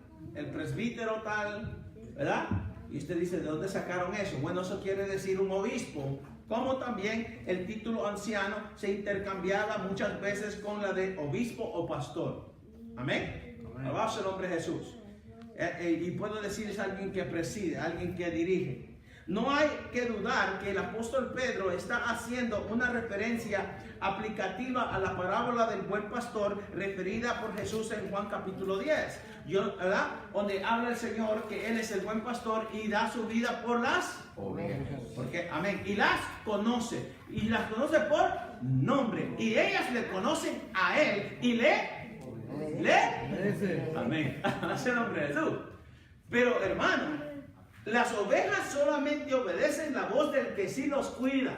¿verdad? Y usted dice, ¿de dónde sacaron eso? Bueno, eso quiere decir un obispo. Como también el título anciano se intercambiaba muchas veces con la de obispo o pastor. Amén. Alabado sea el nombre de Jesús. Y puedo decir es alguien que preside, alguien que dirige. No hay que dudar que el apóstol Pedro está haciendo una referencia aplicativa a la parábola del buen pastor referida por Jesús en Juan capítulo 10. ¿Verdad? Donde habla el Señor que Él es el buen pastor y da su vida por las ovejas. Porque, amén. Y las conoce. Y las conoce por nombre. Y ellas le conocen a Él. Y amén. Hace el nombre de Jesús. Pero, hermano, las ovejas solamente obedecen la voz del que sí los cuida.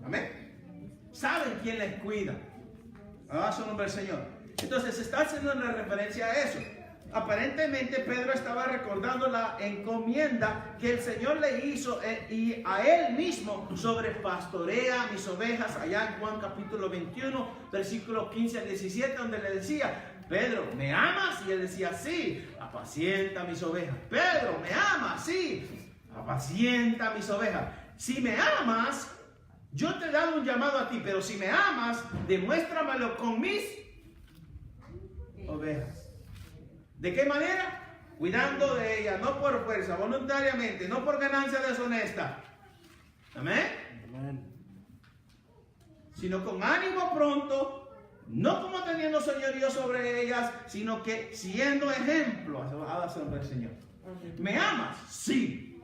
Amén. Saben quién les cuida. Su nombre del Señor. Entonces se está haciendo una referencia a eso. Aparentemente Pedro estaba recordando la encomienda que el Señor le hizo y a él mismo sobre pastorea mis ovejas allá en Juan capítulo 21 versículo 15 al 17, donde le decía: Pedro, ¿me amas? Y él decía, sí, apacienta mis ovejas. Pedro, ¿me amas? Sí, apacienta mis ovejas. Si me amas, yo te he dado un llamado a ti, pero si me amas, demuéstramelo con mis ovejas. ¿De qué manera? Cuidando de ellas, no por fuerza, voluntariamente, no por ganancia deshonesta. Amén. Amén. Sino con ánimo pronto. No como teniendo señorío sobre ellas, sino que siendo ejemplo. Hágase el nombre del Señor. ¿Me amas? Sí.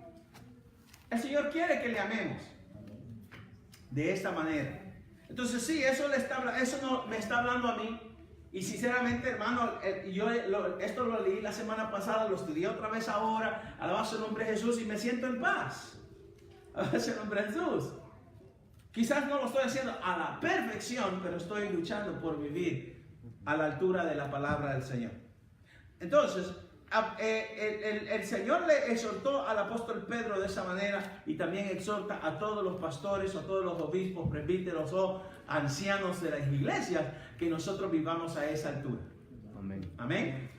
El Señor quiere que le amemos de esta manera. Entonces sí, eso no me está hablando a mí. Y sinceramente, hermano, esto lo leí la semana pasada, lo estudié otra vez ahora. Alabado el nombre de Jesús y me siento en paz. Alabado el nombre de Jesús. Quizás no lo estoy haciendo a la perfección, pero estoy luchando por vivir a la altura de la palabra del Señor. Entonces, el Señor le exhortó al apóstol Pedro de esa manera y también exhorta a todos los pastores, a todos los obispos, presbíteros o ancianos de las iglesias que nosotros vivamos a esa altura. Amén. Amén.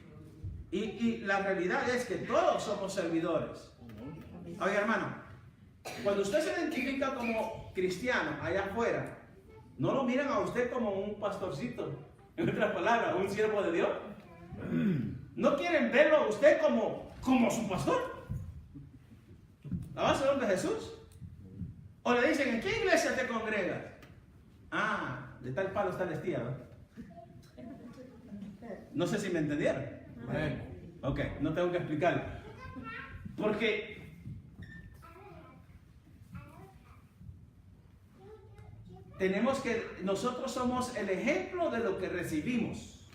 Y la realidad es que todos somos servidores. Oiga, hermano, cuando usted se identifica como cristiano allá afuera, no lo miran a usted como un pastorcito, en otras palabras, un siervo de Dios. No quieren verlo a usted como su pastor. ¿La el nombre de Jesús? O le dicen, ¿en qué iglesia te congregas? Ah, de tal palo está la estía, ¿no? No sé si me entendieron. Amén. Ok, no tengo que explicarlo. Porque nosotros somos el ejemplo de lo que recibimos.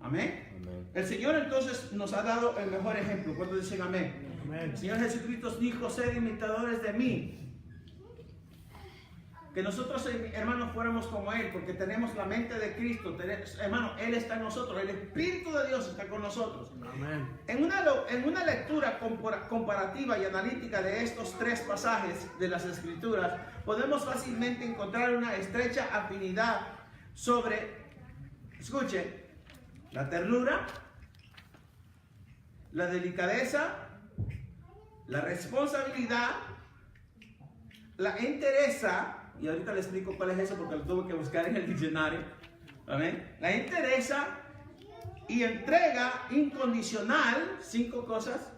Amén. Amén. El Señor entonces nos ha dado el mejor ejemplo. ¿Cuántos dicen amén? Amén. El Señor Jesucristo dijo, sed imitadores de mí. Que nosotros, hermanos, fuéramos como Él, porque tenemos la mente de Cristo. Hermano, Él está en nosotros, el Espíritu de Dios está con nosotros. Amén. En una lectura comparativa y analítica de estos tres pasajes de las Escrituras, podemos fácilmente encontrar una estrecha afinidad sobre, escuche, la ternura, la delicadeza, la responsabilidad, la entereza. Y ahorita le explico cuál es eso porque lo tuve que buscar en el diccionario. ¿Amén? La entereza y entrega incondicional, 5 cosas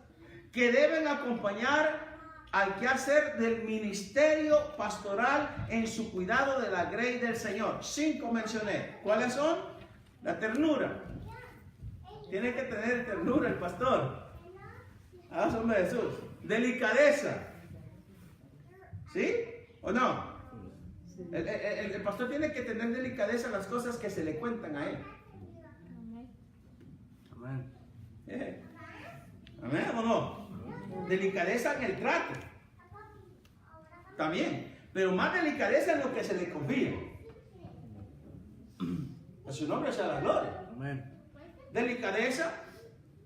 que deben acompañar al quehacer del ministerio pastoral en su cuidado de la grey del Señor. 5 mencioné. ¿Cuáles son? La ternura. Tiene que tener ternura el pastor. Ah, son de Jesús. Delicadeza. ¿Sí? ¿O no? El pastor tiene que tener delicadeza en las cosas que se le cuentan a él. Amén. ¿Amén o no? Delicadeza en el trato. También. Pero más delicadeza en lo que se le confía. A su nombre sea la gloria. Amén. Delicadeza,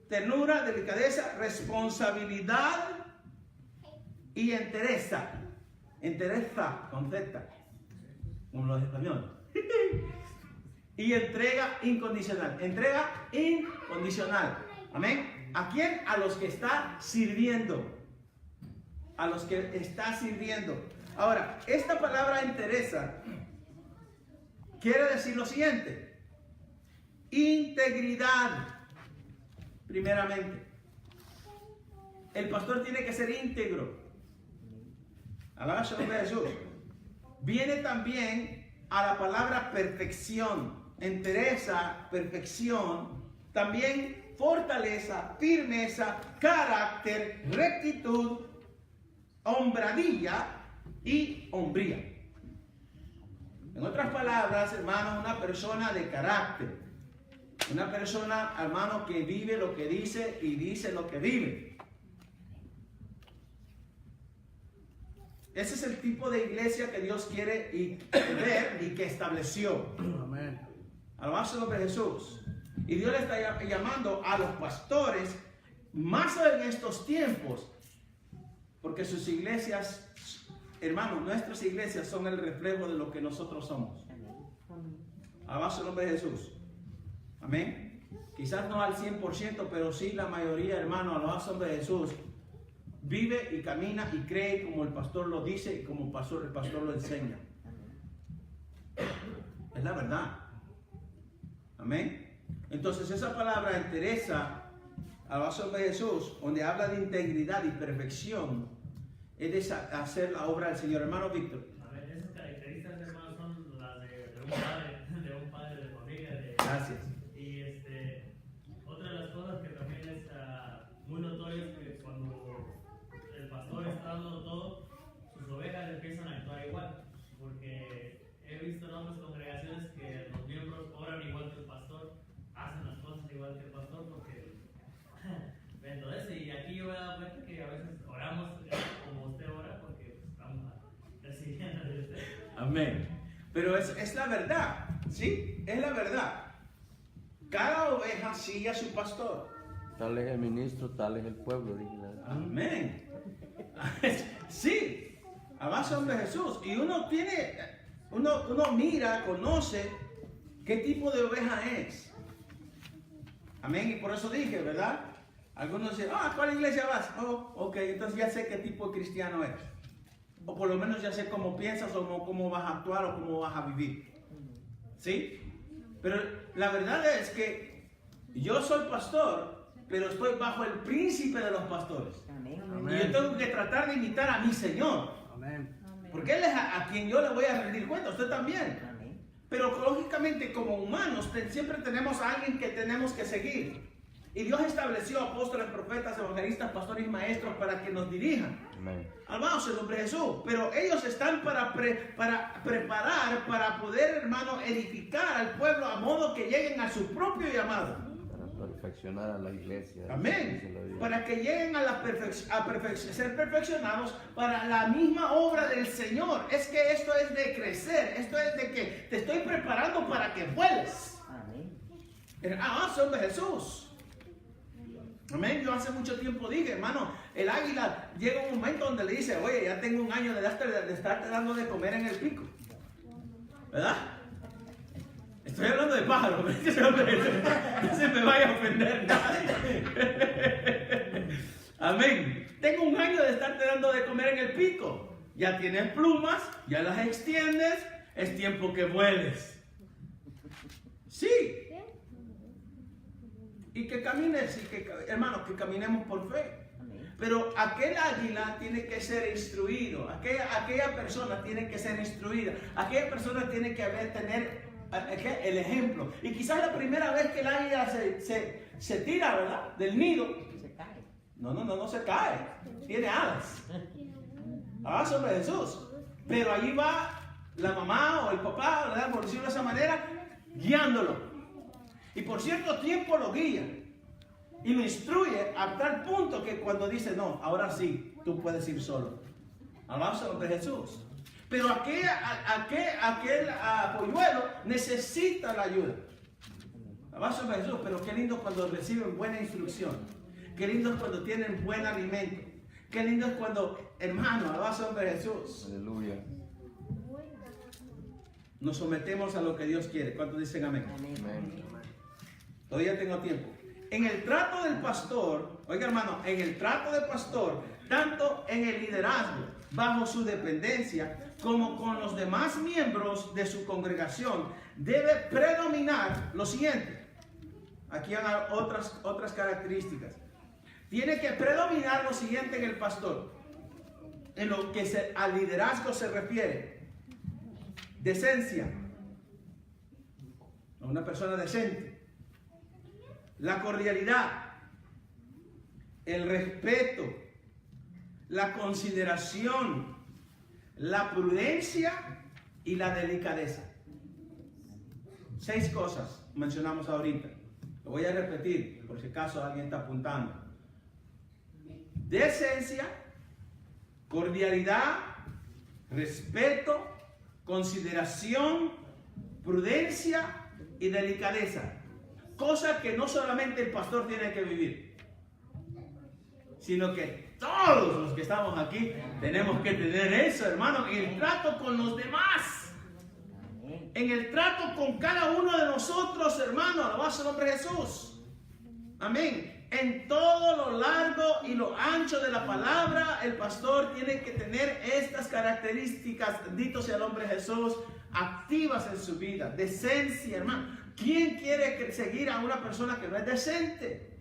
ternura, delicadeza, responsabilidad y entereza. Entereza con Z. como los españoles. Y entrega incondicional. Entrega incondicional. Amén. ¿A quién? A los que está sirviendo. A los que está sirviendo. Ahora, esta palabra entereza quiere decir lo siguiente. Integridad. Primeramente. El pastor tiene que ser íntegro. Alaba el nombre de Jesús. Viene también a la palabra perfección. Entereza, perfección. También fortaleza, firmeza, carácter, rectitud, hombradilla y hombría. En otras palabras, hermanos, una persona de carácter. Una persona, hermano, que vive lo que dice y dice lo que vive. Ese es el tipo de iglesia que Dios quiere ver y que estableció. Amén. Alabado el nombre de Jesús. Y Dios le está llamando a los pastores, más en estos tiempos, porque sus iglesias, hermanos, nuestras iglesias son el reflejo de lo que nosotros somos. Alabado el nombre de Jesús. Amén. Quizás no al 100%, pero sí la mayoría, hermano, alabado el nombre de Jesús, vive y camina y cree como el pastor lo dice y como el pastor lo enseña. Es la verdad. Amén. Entonces esa palabra entereza, alabado nombre de Jesús, donde habla de integridad y perfección, es de hacer la obra del Señor. Hermano Víctor. A ver, esas características, hermano, son las de un padre de familia. Gracias. Y otra de las cosas que también es muy notorio es que cuando el pastor está dando todo, sus ovejas empiezan a actuar igual. Porque he visto en otras congregaciones que los miembros oran igual que el pastor, hacen las cosas igual que el pastor, porque entonces, y aquí yo me he dado cuenta que a veces oramos como usted ora, porque estamos recibiendo de usted. Amén. Pero es la verdad, ¿sí? Es la verdad. Cada oveja sigue a su pastor. Tal es el ministro, tal es el pueblo. Dice la... Amén. Sí. Alabado nombre de Jesús. Y uno mira, conoce qué tipo de oveja es. Amén. Y por eso dije, ¿verdad? Algunos dicen, ¿a cuál iglesia vas? Oh, ok, entonces ya sé qué tipo de cristiano eres. O por lo menos ya sé cómo piensas o cómo vas a actuar o cómo vas a vivir. ¿Sí? Pero la verdad es que yo soy pastor, pero estoy bajo el príncipe de los pastores. Amén. Y yo tengo que tratar de imitar a mi Señor. Amén. Porque Él es a quien yo le voy a rendir cuenta, usted también. Amén. Pero lógicamente como humanos siempre tenemos a alguien que tenemos que seguir. Y Dios estableció apóstoles, profetas, evangelistas, pastores y maestros para que nos dirijan. Amén. Alabado sea el nombre de Jesús. Pero ellos están para preparar, para poder, hermano, edificar al pueblo a modo que lleguen a su propio llamado. Para perfeccionar a la iglesia. Amén. Para que lleguen a ser perfeccionados para la misma obra del Señor. Es que esto es de crecer. Esto es de que te estoy preparando para que vueles. Amén. Alabado sea el nombre de Jesús. Amén. Yo hace mucho tiempo dije, hermano, el águila llega un momento donde le dice, oye, ya tengo un año de estarte dando de comer en el pico. ¿Verdad? Estoy hablando de pájaros, no se me vaya a ofender nadie. Amén. Tengo un año de estarte dando de comer en el pico. Ya tienes plumas, ya las extiendes, es tiempo que vueles. Sí. Y que camines, hermanos, que caminemos por fe. Amén. Pero aquel águila tiene que ser instruido, aquella persona tiene que ser instruida, aquella persona tiene que tener el ejemplo. Y quizás la primera vez que el águila se tira, ¿verdad?, del nido, Se cae. no se cae, tiene alas. Alabado sobre Jesús. Pero allí va la mamá o el papá, ¿verdad?, por decirlo de esa manera, guiándolo. Y por cierto tiempo lo guía y lo instruye a tal punto que cuando dice, no, ahora sí, tú puedes ir solo. Alabado sea el nombre de Jesús. Pero aquel polluelo necesita la ayuda. Alabado sea el nombre de Jesús. Pero qué lindo cuando reciben buena instrucción. Qué lindo es cuando tienen buen alimento. Qué lindo es cuando, hermano, alabado sea el nombre de Jesús. Aleluya. nos sometemos a lo que Dios quiere. ¿Cuántos dicen amén? Amén. Todavía tengo tiempo. En el trato del pastor, oiga hermano, en el trato del pastor, tanto en el liderazgo, bajo su dependencia, como con los demás miembros de su congregación, debe predominar lo siguiente. Aquí hay otras características. Tiene que predominar lo siguiente en el pastor, en lo que al liderazgo se refiere. Decencia, una persona decente. La cordialidad, el respeto, la consideración, la prudencia y la delicadeza. 6 cosas mencionamos ahorita. Lo voy a repetir por si acaso alguien está apuntando. Decencia, cordialidad, respeto, consideración, prudencia y delicadeza. Cosas que no solamente el pastor tiene que vivir, sino que todos los que estamos aquí tenemos que tener eso, hermano, en el trato con los demás, en el trato con cada uno de nosotros, hermano, alabados el nombre de Jesús. Amén. En todo lo largo y lo ancho de la palabra, el pastor tiene que tener estas características, bendito sea el nombre de Jesús, activas en su vida. Decencia, hermano. ¿Quién quiere seguir a una persona que no es decente?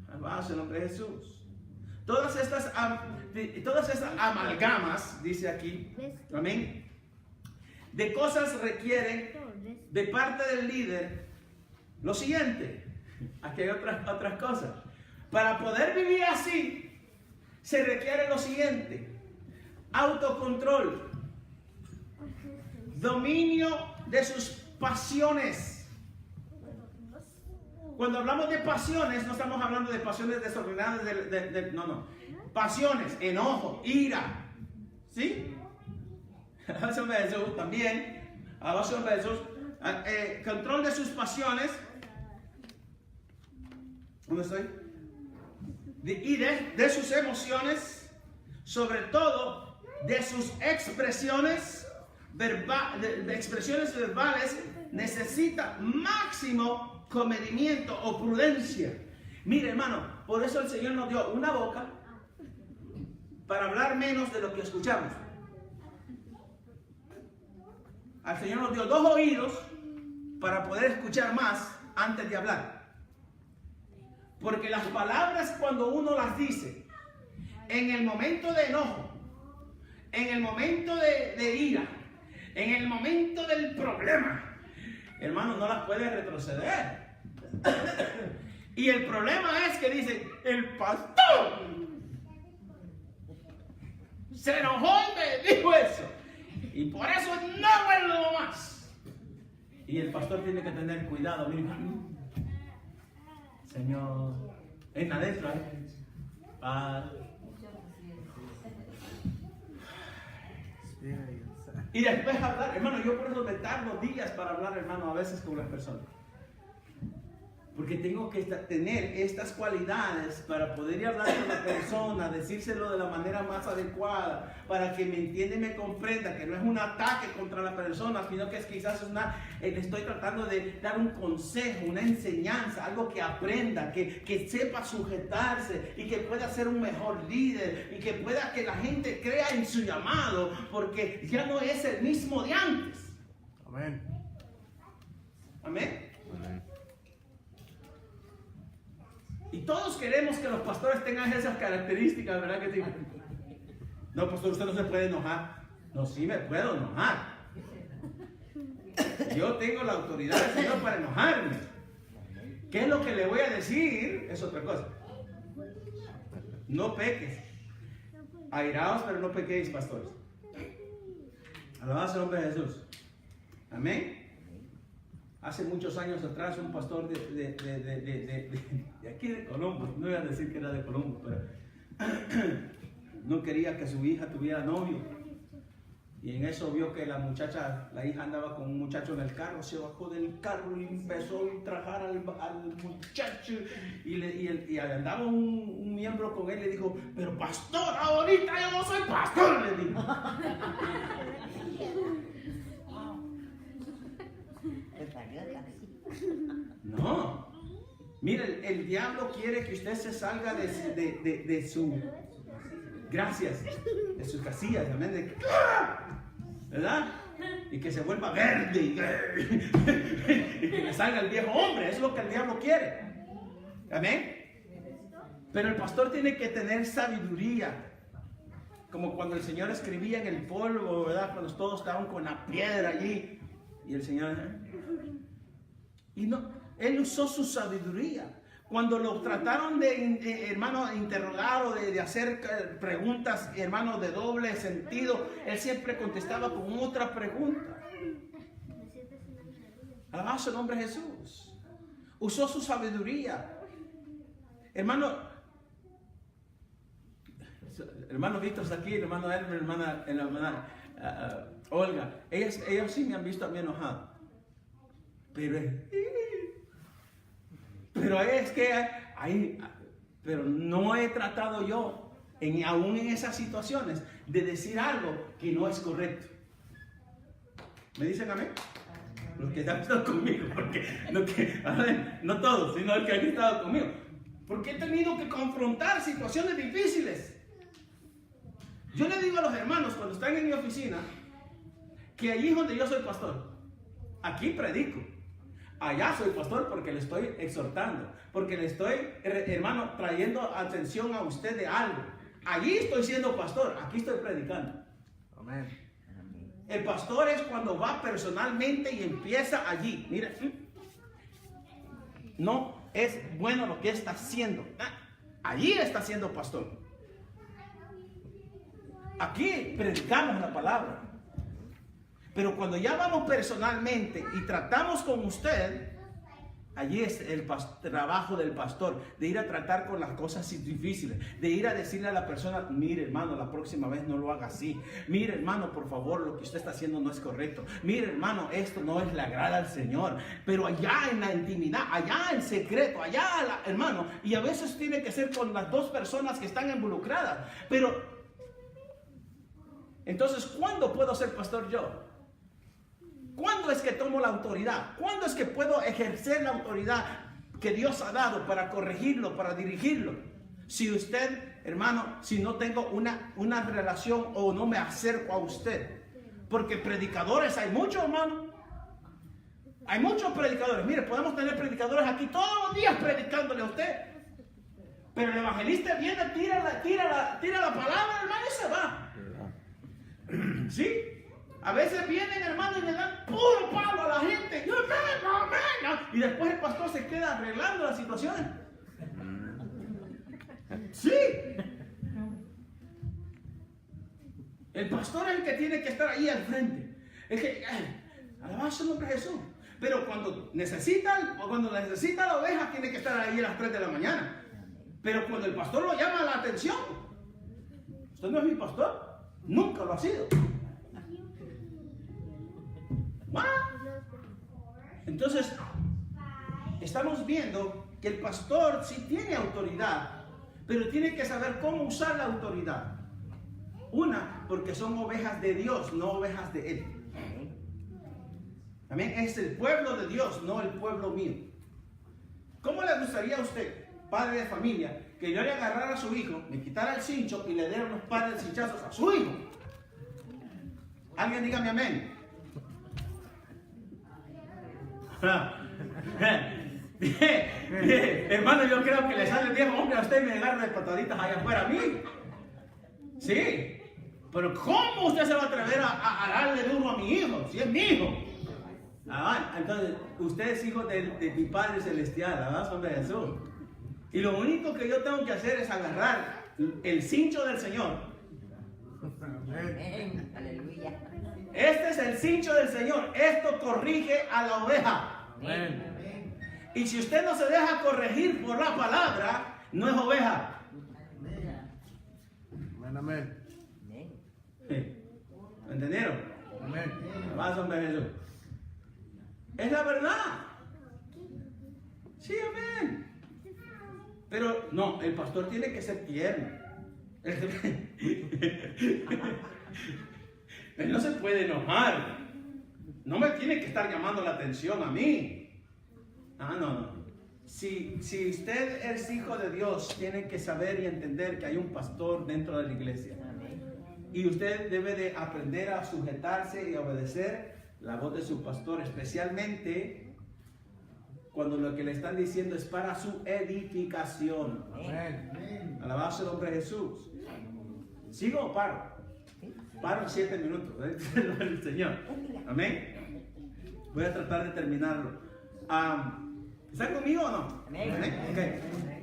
Alabado sea el nombre de Jesús. Todas estas amalgamas, dice aquí, amén, de cosas requieren de parte del líder lo siguiente. Aquí hay otras cosas. Para poder vivir así, se requiere lo siguiente: autocontrol, dominio de sus pasiones. Cuando hablamos de pasiones, no estamos hablando de pasiones desordenadas, no. Pasiones, enojo, ira. ¿Sí? Alabación de Jesús también. Alabación de Jesús. Control de sus pasiones. ¿Dónde estoy? Y de sus emociones, sobre todo de sus expresiones expresiones verbales, necesita máximo comedimiento o prudencia. Mire, hermano, por eso el Señor nos dio una boca para hablar menos de lo que escuchamos. Al Señor nos dio 2 oídos para poder escuchar más antes de hablar. Porque las palabras, cuando uno las dice en el momento de enojo, en el momento de ira, en el momento del problema, hermano, no las puede retroceder. Y el problema es que dicen: el pastor se enojó y me dijo eso, y por eso no vuelvo más. Y el pastor tiene que tener cuidado. Mira, Señor, en adentro, y después hablar, hermano. Yo por eso me tardo días para hablar, hermano, a veces con las personas, porque tengo que tener estas cualidades para poder hablar con la persona, decírselo de la manera más adecuada, para que me entienda y me comprenda que no es un ataque contra la persona, sino que es quizás le estoy tratando de dar un consejo, una enseñanza, algo que aprenda, que sepa sujetarse y que pueda ser un mejor líder, y que pueda que la gente crea en su llamado, porque ya no es el mismo de antes. Amén. Amén. Amén. Y todos queremos que los pastores tengan esas características, ¿verdad que sí? No, pastor, usted no se puede enojar. No, sí me puedo enojar. Yo tengo la autoridad del Señor para enojarme. ¿Qué es lo que le voy a decir? Es otra cosa. No peques. Airaos, pero no pequéis, pastores. Alabado sea el nombre de Jesús. Amén. Hace muchos años atrás, un pastor de aquí de Colombo, no voy a decir que era de Colombo, pero no quería que su hija tuviera novio. Y en eso vio que la hija andaba con un muchacho en el carro, se bajó del carro y empezó a ultrajar al muchacho. Y andaba un miembro con él y le dijo: pero pastor, ahorita yo no soy pastor, le dijo. No. Mire, el diablo quiere que usted se salga de su... Gracias. De sus casillas. Amén. ¿Verdad? Y que se vuelva verde. Y que le salga el viejo hombre. Eso es lo que el diablo quiere. Amén. Pero el pastor tiene que tener sabiduría. Como cuando el Señor escribía en el polvo, ¿verdad? Cuando todos estaban con la piedra allí. Y el Señor... Y no, Él usó su sabiduría. Cuando lo trataron de, hermano, interrogar o de hacer preguntas, hermano, de doble sentido, Él siempre contestaba con otra pregunta. Alabado su nombre Jesús. Usó su sabiduría. Hermano Víctor está aquí, hermano Elmer, hermana Olga. Ellos sí me han visto a mí enojado. Pero es que pero no he tratado yo, aún en esas situaciones, de decir algo que no es correcto. ¿Me dicen amén? Los que han estado conmigo, porque no todos, sino el que han estado conmigo. Porque he tenido que confrontar situaciones difíciles. Yo le digo a los hermanos cuando están en mi oficina que allí es donde yo soy pastor. Aquí predico. Allá soy pastor porque le estoy exhortando, porque le estoy, hermano, trayendo atención a usted de algo. Allí estoy siendo pastor, aquí estoy predicando. Amén. El pastor es cuando va personalmente y empieza allí. Mire, no es bueno lo que está haciendo. Allí está siendo pastor. Aquí predicamos la palabra. Pero cuando ya vamos personalmente y tratamos con usted, allí es el trabajo del pastor, de ir a tratar con las cosas difíciles, de ir a decirle a la persona, mire hermano, la próxima vez no lo haga así. Mire hermano, por favor, lo que usted está haciendo no es correcto. Mire hermano, esto no le agrada al Señor. Pero allá en la intimidad, allá en secreto, allá hermano, y a veces tiene que ser con las dos personas que están involucradas. Pero, entonces, ¿cuándo puedo ser pastor yo? ¿Cuándo es que tomo la autoridad? ¿Cuándo es que puedo ejercer la autoridad que Dios ha dado para corregirlo, para dirigirlo? Si usted, hermano, si no tengo una relación o no me acerco a usted. Porque predicadores hay muchos, hermano. Hay muchos predicadores. Mire, podemos tener predicadores aquí todos los días predicándole a usted. Pero el evangelista viene, tira la palabra, hermano, y se va. ¿Sí? A veces vienen, hermano, y le dan puro palo a la gente. Y después el pastor se queda arreglando las situaciones. Sí. El pastor es el que tiene que estar ahí al frente. Es que, alabado su nombre Jesús. Pero cuando necesita la oveja, tiene que estar ahí a las 3 de la mañana. Pero cuando el pastor lo llama la atención, usted no es mi pastor. Nunca lo ha sido. Entonces, estamos viendo que el pastor sí tiene autoridad, pero tiene que saber cómo usar la autoridad. Una, porque son ovejas de Dios, no ovejas de Él. También es el pueblo de Dios, no el pueblo mío. ¿Cómo le gustaría a usted, padre de familia, que yo le agarrara a su hijo, me quitara el cincho y le diera unos pares de cinchazos a su hijo? Alguien dígame amén. Hermano, yo creo que le sale el viejo hombre a usted y me agarra de pataditas allá afuera a mí. Sí, pero ¿cómo usted se va a atrever a darle duro a mi hijo? Si es mi hijo. Entonces, usted es hijo de mi Padre Celestial, ¿verdad? Hombre Jesús. Y lo único que yo tengo que hacer es agarrar el cincho del Señor. Amén. Aleluya. Este es el cincho del Señor. Esto corrige a la oveja. Amén. Y si usted no se deja corregir por la palabra, no es oveja. Amén. Amén. ¿Me entendieron? Amén. Más hombre Jesús. Es la verdad. Sí, amén. Pero no, el pastor tiene que ser tierno. Él no se puede enojar. No me tiene que estar llamando la atención a mí. No. Si usted es hijo de Dios, tiene que saber y entender que hay un pastor dentro de la iglesia. Y usted debe de aprender a sujetarse y a obedecer la voz de su pastor, especialmente cuando lo que le están diciendo es para su edificación. Amén. Alabado sea el nombre de Jesús. ¿Sigo o paro? Paro 7 minutos. El Señor. Amén. Voy a tratar de terminarlo. ¿Están conmigo o no? Amén. Okay.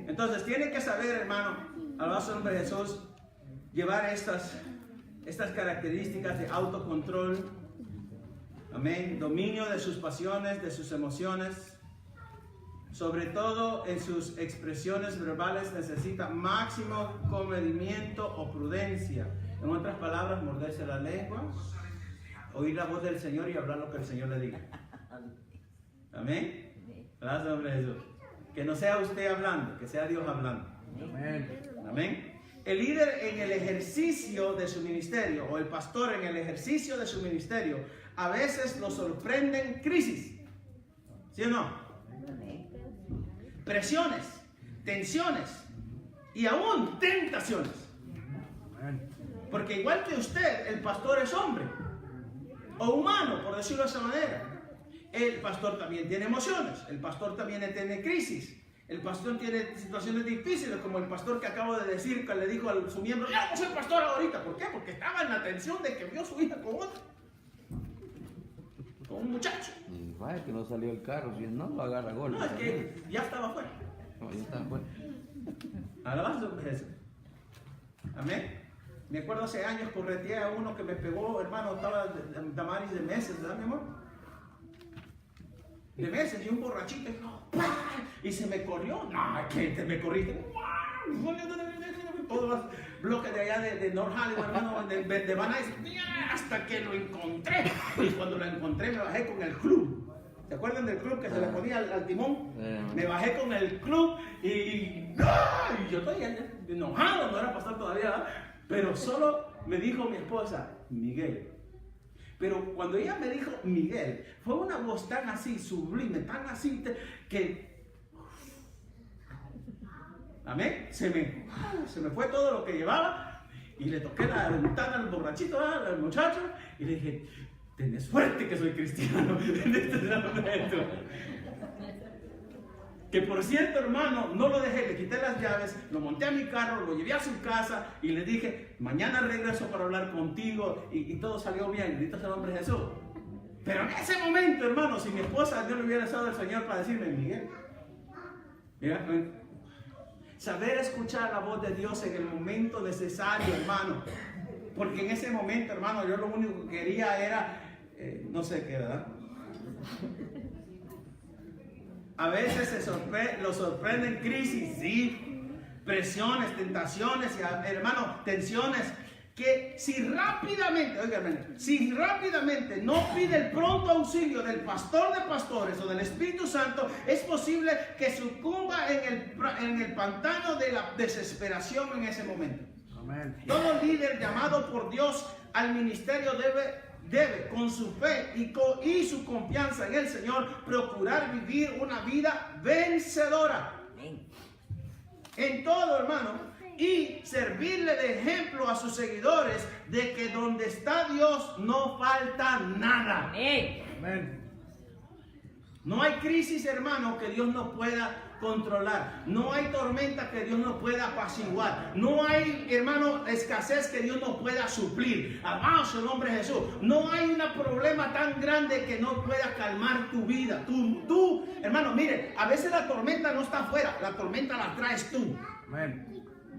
Entonces, tiene que saber, hermano, alabado sea el nombre de Jesús, llevar estas características de autocontrol. Amén. Dominio de sus pasiones, de sus emociones. Sobre todo en sus expresiones verbales necesita máximo comedimiento o prudencia. En otras palabras, morderse la lengua, oír la voz del Señor y hablar lo que el Señor le diga. Amén. Gracias, hombre Jesús. Que no sea usted hablando, que sea Dios hablando. Amén. Amén. El líder en el ejercicio de su ministerio, o el pastor en el ejercicio de su ministerio, a veces lo sorprenden crisis. ¿Sí o no? Presiones, tensiones y aún tentaciones. Porque igual que usted, el pastor es hombre o humano, por decirlo de esa manera. El pastor también tiene emociones, el pastor también tiene crisis, el pastor tiene situaciones difíciles, como el pastor que acabo de decir, que le dijo a su miembro: ya no soy pastor ahorita. ¿Por qué? Porque estaba en la tensión de que vio a su hija con otro, con un muchacho. Y vaya que no salió el carro, si no lo agarra golpe. No, es que ya estaba fuera. No, ya está fuera. Alabanza a Jesús. Amén. Me acuerdo hace años correteé a uno que me pegó, hermano, estaba de Damaris de meses, ¿verdad, mi amor? De meses, y un borrachito, y se me corrió. No, que te me corriste. Todos los bloques de allá de North Hollywood, hermano, de Van Nuys, hasta que lo encontré. Y cuando lo encontré, me bajé con el club. ¿Se acuerdan del club que se le ponía al timón? Me bajé con el club y yo estoy enojado, no era pastor todavía, ¿verdad? Pero solo me dijo mi esposa: Miguel. Pero cuando ella me dijo Miguel, fue una voz tan así, sublime, tan así, que... Amén. Se me fue todo lo que llevaba y le toqué la ventana al borrachito, al muchacho, y le dije: tenés suerte que soy cristiano. Que por cierto, hermano, no lo dejé, le quité las llaves, lo monté a mi carro, lo llevé a su casa y le dije: mañana regreso para hablar contigo, y todo salió bien. Bendito sea el nombre de Jesús. Pero en ese momento, hermano, si mi esposa no le hubiera estado el Señor para decirme: Miguel, mira, saber escuchar la voz de Dios en el momento necesario, hermano. Porque en ese momento, hermano, yo lo único que quería era, no sé qué, ¿verdad? A veces lo sorprenden crisis, sí, presiones, tentaciones, y, hermano, tensiones, que si rápidamente no pide el pronto auxilio del pastor de pastores o del Espíritu Santo, es posible que sucumba en el pantano de la desesperación en ese momento. Amén. Todo líder llamado por Dios al ministerio debe con su fe y su confianza en el Señor, procurar vivir una vida vencedora en todo, hermano, y servirle de ejemplo a sus seguidores de que donde está Dios no falta nada. Amén. No hay crisis, hermano, que Dios no pueda controlar. No hay tormenta que Dios no pueda apaciguar. No hay, hermano, escasez que Dios no pueda suplir. Alabado sea el nombre de Jesús. No hay un problema tan grande que no pueda calmar tu vida. Tú, hermano, mire, a veces la tormenta no está afuera, la tormenta la traes tú. Amén.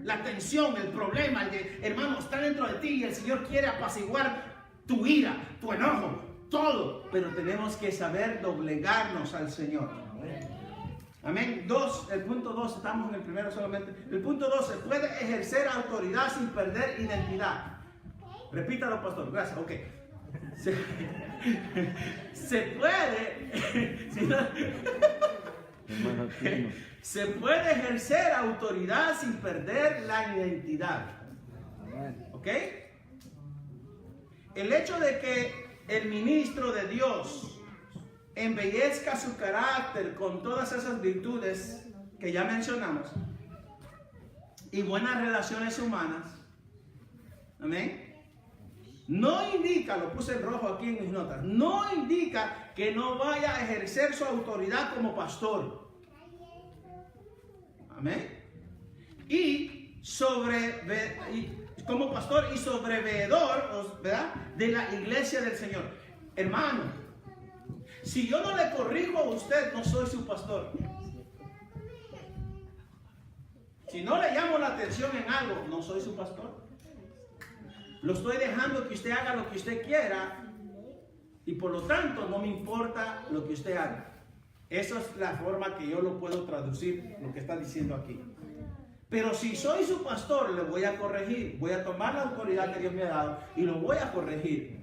La tensión, el problema, hermano, está dentro de ti, y el Señor quiere apaciguar tu ira, tu enojo, todo. Pero tenemos que saber doblegarnos al Señor. Amén. El punto 2, estamos en el primero solamente. El punto 2, se puede ejercer autoridad sin perder identidad. Repítalo, pastor. Gracias. Ok. Se puede. Se puede ejercer autoridad sin perder la identidad. ¿Ok? El hecho de que el ministro de Dios embellezca su carácter con todas esas virtudes que ya mencionamos y buenas relaciones humanas, amén, no indica, lo puse en rojo aquí en mis notas, no indica que no vaya a ejercer su autoridad como pastor, amén, como pastor y sobreveedor, ¿verdad?, de la iglesia del Señor. Hermano, si yo no le corrijo a usted, no soy su pastor. Si no le llamo la atención en algo, no soy su pastor. Lo estoy dejando que usted haga lo que usted quiera y por lo tanto no me importa lo que usted haga. Esa es la forma que yo lo puedo traducir, lo que está diciendo aquí. Pero si soy su pastor, le voy a corregir. Voy a tomar la autoridad que Dios me ha dado y lo voy a corregir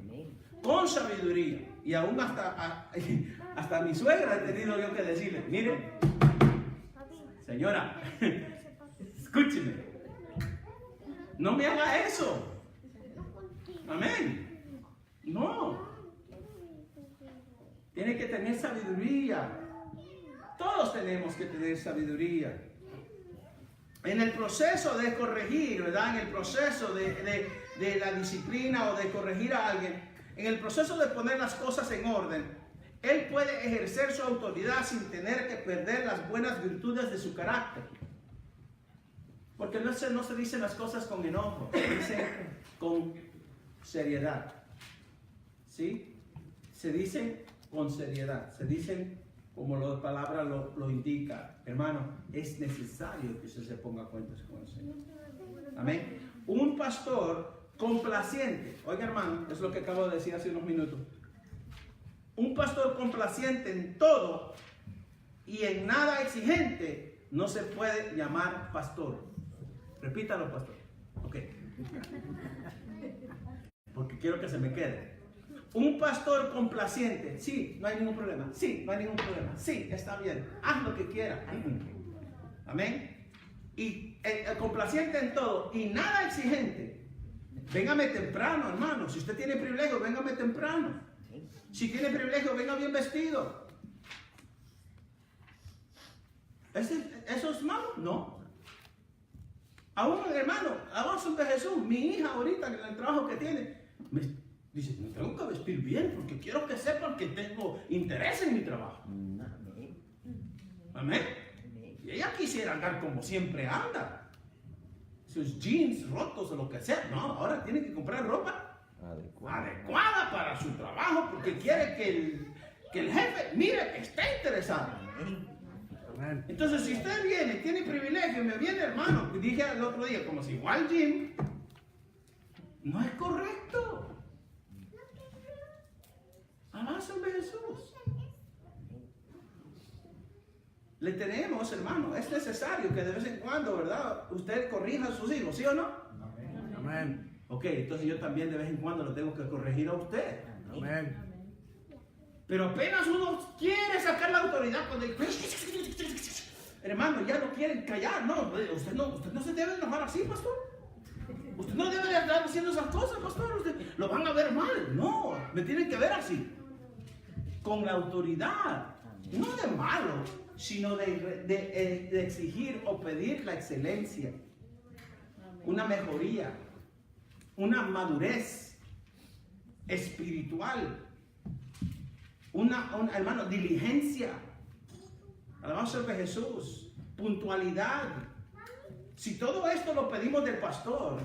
con sabiduría. Y aún hasta mi suegra he tenido yo que decirle, mire, señora, escúcheme, no me haga eso. Amén. No. Tiene que tener sabiduría. Todos tenemos que tener sabiduría. En el proceso de corregir, ¿verdad? En el proceso de la disciplina o de corregir a alguien, en el proceso de poner las cosas en orden, él puede ejercer su autoridad sin tener que perder las buenas virtudes de su carácter. Porque no se dicen las cosas con enojo, se dicen con seriedad. ¿Sí? Se dicen con seriedad, se dicen como la palabra lo indica. Hermano, es necesario que usted se ponga cuentas con el Señor. Amén. Un pastor complaciente, oiga hermano, es lo que acabo de decir hace unos minutos. Un pastor complaciente en todo y en nada exigente no se puede llamar pastor. Repítalo, pastor. Ok. Porque quiero que se me quede. Un pastor complaciente, sí, no hay ningún problema, sí, no hay ningún problema, sí, está bien, haz lo que quiera. Amén. Y complaciente en todo y nada exigente. Véngame temprano, hermano. Si usted tiene privilegio, véngame temprano. Si tiene privilegio, venga bien vestido. ¿Eso es malo? No. Aún, hermano, aún de Jesús, mi hija ahorita, en el trabajo que tiene, dice, me tengo que vestir bien porque quiero que sepan que tengo interés en mi trabajo. Amén. Y ella quisiera andar como siempre anda. Sus jeans rotos o lo que sea. No, ahora tiene que comprar ropa adecuada para su trabajo porque quiere que el jefe mire que está interesado. Entonces, si usted viene, tiene privilegio, me viene, hermano, dije el otro día, como si igual Jim, no es correcto. Alabanza de Jesús. Le tenemos, hermano, es necesario que de vez en cuando, ¿verdad?, usted corrija a sus hijos, ¿sí o no? Amén. Ok, entonces yo también de vez en cuando lo tengo que corregir a usted. Amén. Pero apenas uno quiere sacar la autoridad cuando hermano, ya no quieren callar, no, usted no se debe enojar así, pastor. Usted no debe de estar haciendo esas cosas, pastor. Usted lo van a ver mal. No, me tienen que ver así. Con la autoridad, no de malo, sino de exigir o pedir la excelencia, una mejoría, una madurez espiritual, hermano, diligencia, alabanza de Jesús, puntualidad. Si todo esto lo pedimos del pastor,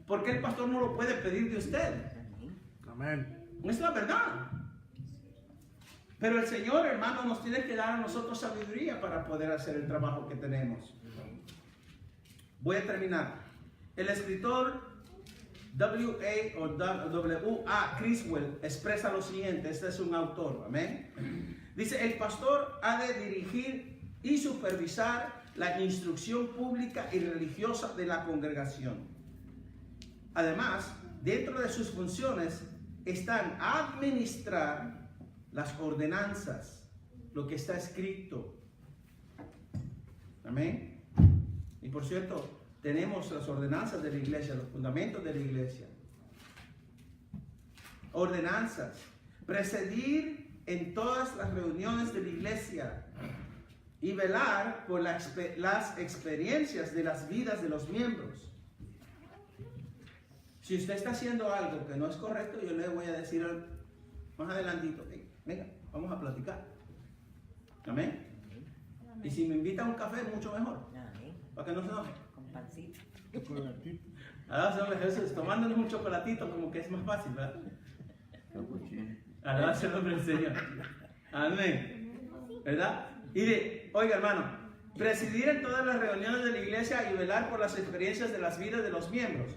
¿por qué el pastor no lo puede pedir de usted? Amén. No es la verdad. Pero el Señor, hermano, nos tiene que dar a nosotros sabiduría para poder hacer el trabajo que tenemos. Voy a terminar. El escritor W.A. Criswell expresa lo siguiente. Este es un autor. Amén. Dice, el pastor ha de dirigir y supervisar la instrucción pública y religiosa de la congregación. Además, dentro de sus funciones están administrar las ordenanzas, lo que está escrito. Amén. Y por cierto, tenemos las ordenanzas de la iglesia, los fundamentos de la iglesia. Ordenanzas. Presidir en todas las reuniones de la iglesia y velar por las experiencias de las vidas de los miembros. Si usted está haciendo algo que no es correcto, yo le voy a decir más adelantito, venga, vamos a platicar. Amén. Y si me invita a un café, mucho mejor. Para que no se enoje. Con pancito. Chocolatito. Señor Jesús, tomándonos un chocolatito como que es más fácil, ¿verdad? Capuchino. Alabado sea el nombre del Señor. Amén. ¿Verdad? Y oiga hermano, presidir en todas las reuniones de la iglesia y velar por las experiencias de las vidas de los miembros.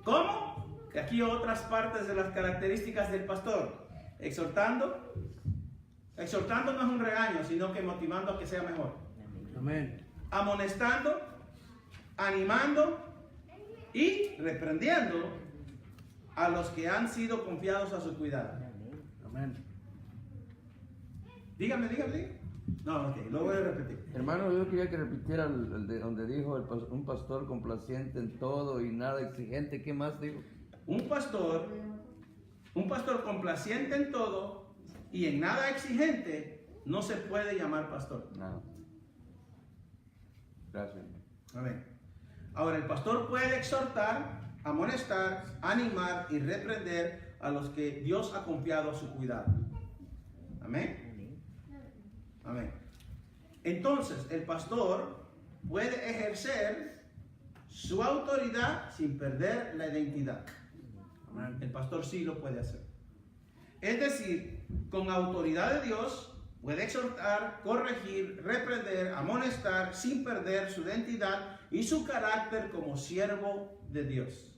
¿Cómo? Que aquí otras partes de las características del pastor. Exhortando. Exhortando no es un regaño, sino que motivando a que sea mejor. Amén. Amonestando, animando y reprendiendo a los que han sido confiados a su cuidado. Amén. Dígame. No, ok, lo voy a repetir. Hermano, yo quería que repitiera el de donde dijo un pastor complaciente en todo y nada exigente. ¿Qué más dijo? Un pastor complaciente en todo y en nada exigente no se puede llamar pastor. No. Gracias. Amén. Ahora, el pastor puede exhortar, amonestar, animar y reprender a los que Dios ha confiado a su cuidado. Amén. Amén. Entonces, el pastor puede ejercer su autoridad sin perder la identidad. Amén. El pastor sí lo puede hacer. Es decir, con autoridad de Dios puede exhortar, corregir, reprender, amonestar sin perder su identidad y su carácter como siervo de Dios.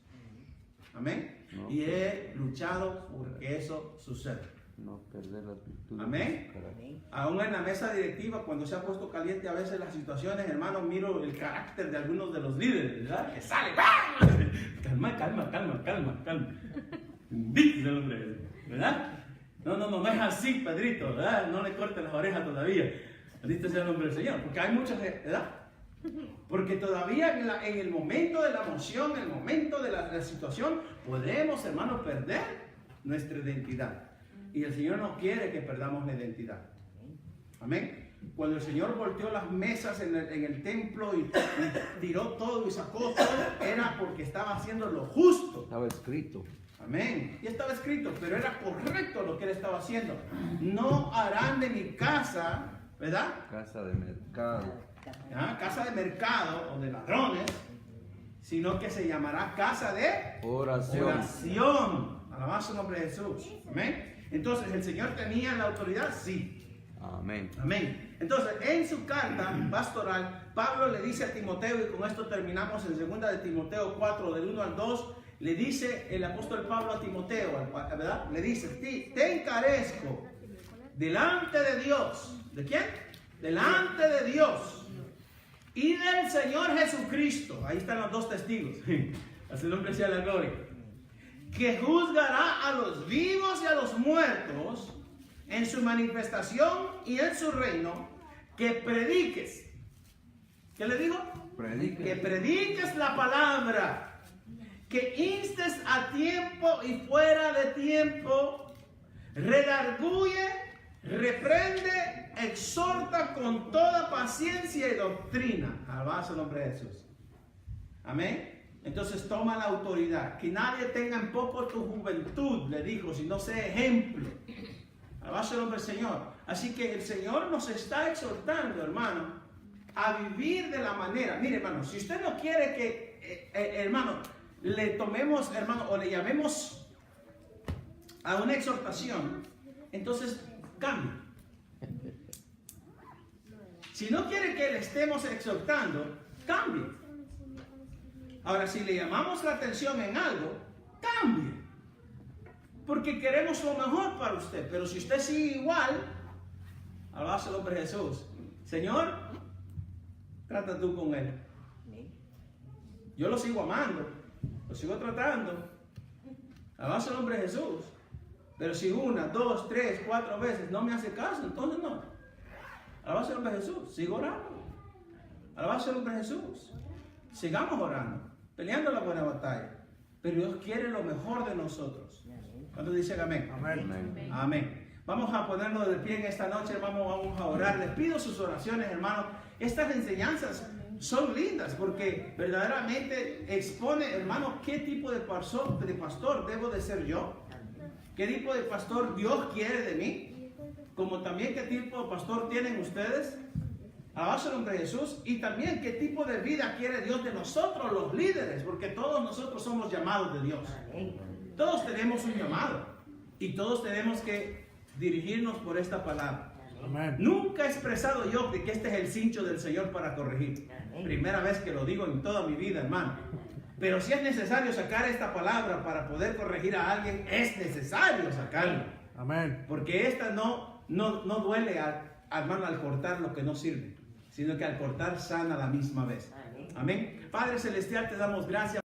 Amén. No. Y he luchado por que eso suceda. No perder las virtudes. Amén. de su carácter. Aún en la mesa directiva, cuando se ha puesto caliente a veces las situaciones, hermano, miro el carácter de algunos de los líderes, ¿verdad? Que sale, ¡ah! Calma. Dice el hombre, ¿verdad? No es así, Pedrito, ¿verdad? No le corte las orejas todavía. Bendito sea el nombre del Señor, porque hay muchas, ¿verdad? Porque todavía en el momento de la emoción, en el momento de la situación, podemos, hermano, perder nuestra identidad. Y el Señor no quiere que perdamos la identidad. Amén. Cuando el Señor volteó las mesas en el templo y tiró todo y sacó todo, era porque estaba haciendo lo justo. Estaba escrito. Amén. Y estaba escrito, pero era correcto lo que él estaba haciendo. No harán de mi casa, ¿verdad? Casa de mercado. Casa de mercado o de ladrones, sino que se llamará casa de oración. Alabado el nombre de Jesús. Amén. Entonces, ¿el Señor tenía la autoridad? Sí. Amén. Amén. Entonces, en su carta pastoral, Pablo le dice a Timoteo, y con esto terminamos en 2 de Timoteo 4, del 1 al 2, le dice el apóstol Pablo a Timoteo, ¿verdad? Le dice, te encarezco delante de Dios. ¿De quién? Delante de Dios y del Señor Jesucristo. Ahí están los dos testigos. A su nombre sea la gloria. Que juzgará a los vivos y a los muertos en su manifestación y en su reino, que prediques. ¿Qué le digo? Predique. Que prediques la palabra, que instes a tiempo y fuera de tiempo, redarguye, reprende, exhorta con toda paciencia y doctrina. Alabado el nombre de Jesús. Amén. Entonces toma la autoridad. Que nadie tenga en poco tu juventud, le dijo, sino sea ejemplo. Alabado el nombre del Señor. Así que el Señor nos está exhortando, hermano, a vivir de la manera. Mire, hermano, si usted no quiere que, hermano, le tomemos, hermano, o le llamemos a una exhortación, entonces cambie. Si no quiere que le estemos exhortando, cambie. Ahora, si le llamamos la atención en algo, cambie. Porque queremos lo mejor para usted. Pero si usted sigue igual, alabado el nombre de Jesús. Señor, trata tú con él. Yo lo sigo amando, lo sigo tratando. Alabado el nombre de Jesús. Pero si 1, 2, 3, 4 veces no me hace caso, entonces no. Alabado el nombre de Jesús. Sigo orando. Alabado el nombre de Jesús. Sigamos orando, peleando la buena batalla. Pero Dios quiere lo mejor de nosotros. ¿Cuántos dicen amén? Amén. Amén. Amén. Vamos a ponernos de pie en esta noche, hermano, vamos a orar. Les pido sus oraciones, hermano. Estas enseñanzas son lindas porque verdaderamente expone, hermano, qué tipo de pastor debo de ser yo. ¿Qué tipo de pastor Dios quiere de mí? Como también qué tipo de pastor tienen ustedes. Alabanza al nombre de Jesús. Y también qué tipo de vida quiere Dios de nosotros, los líderes. Porque todos nosotros somos llamados de Dios. Todos tenemos un llamado. Y todos tenemos que dirigirnos por esta palabra. Amén. Nunca he expresado yo de que este es el cincho del Señor para corregir. Primera vez que lo digo en toda mi vida, hermano. Pero si es necesario sacar esta palabra para poder corregir a alguien, es necesario sacarlo. Amén. Porque esta no duele, hermano, al cortar lo que no sirve, sino que al cortar sana a la misma vez. Amén. Padre Celestial, te damos gracias.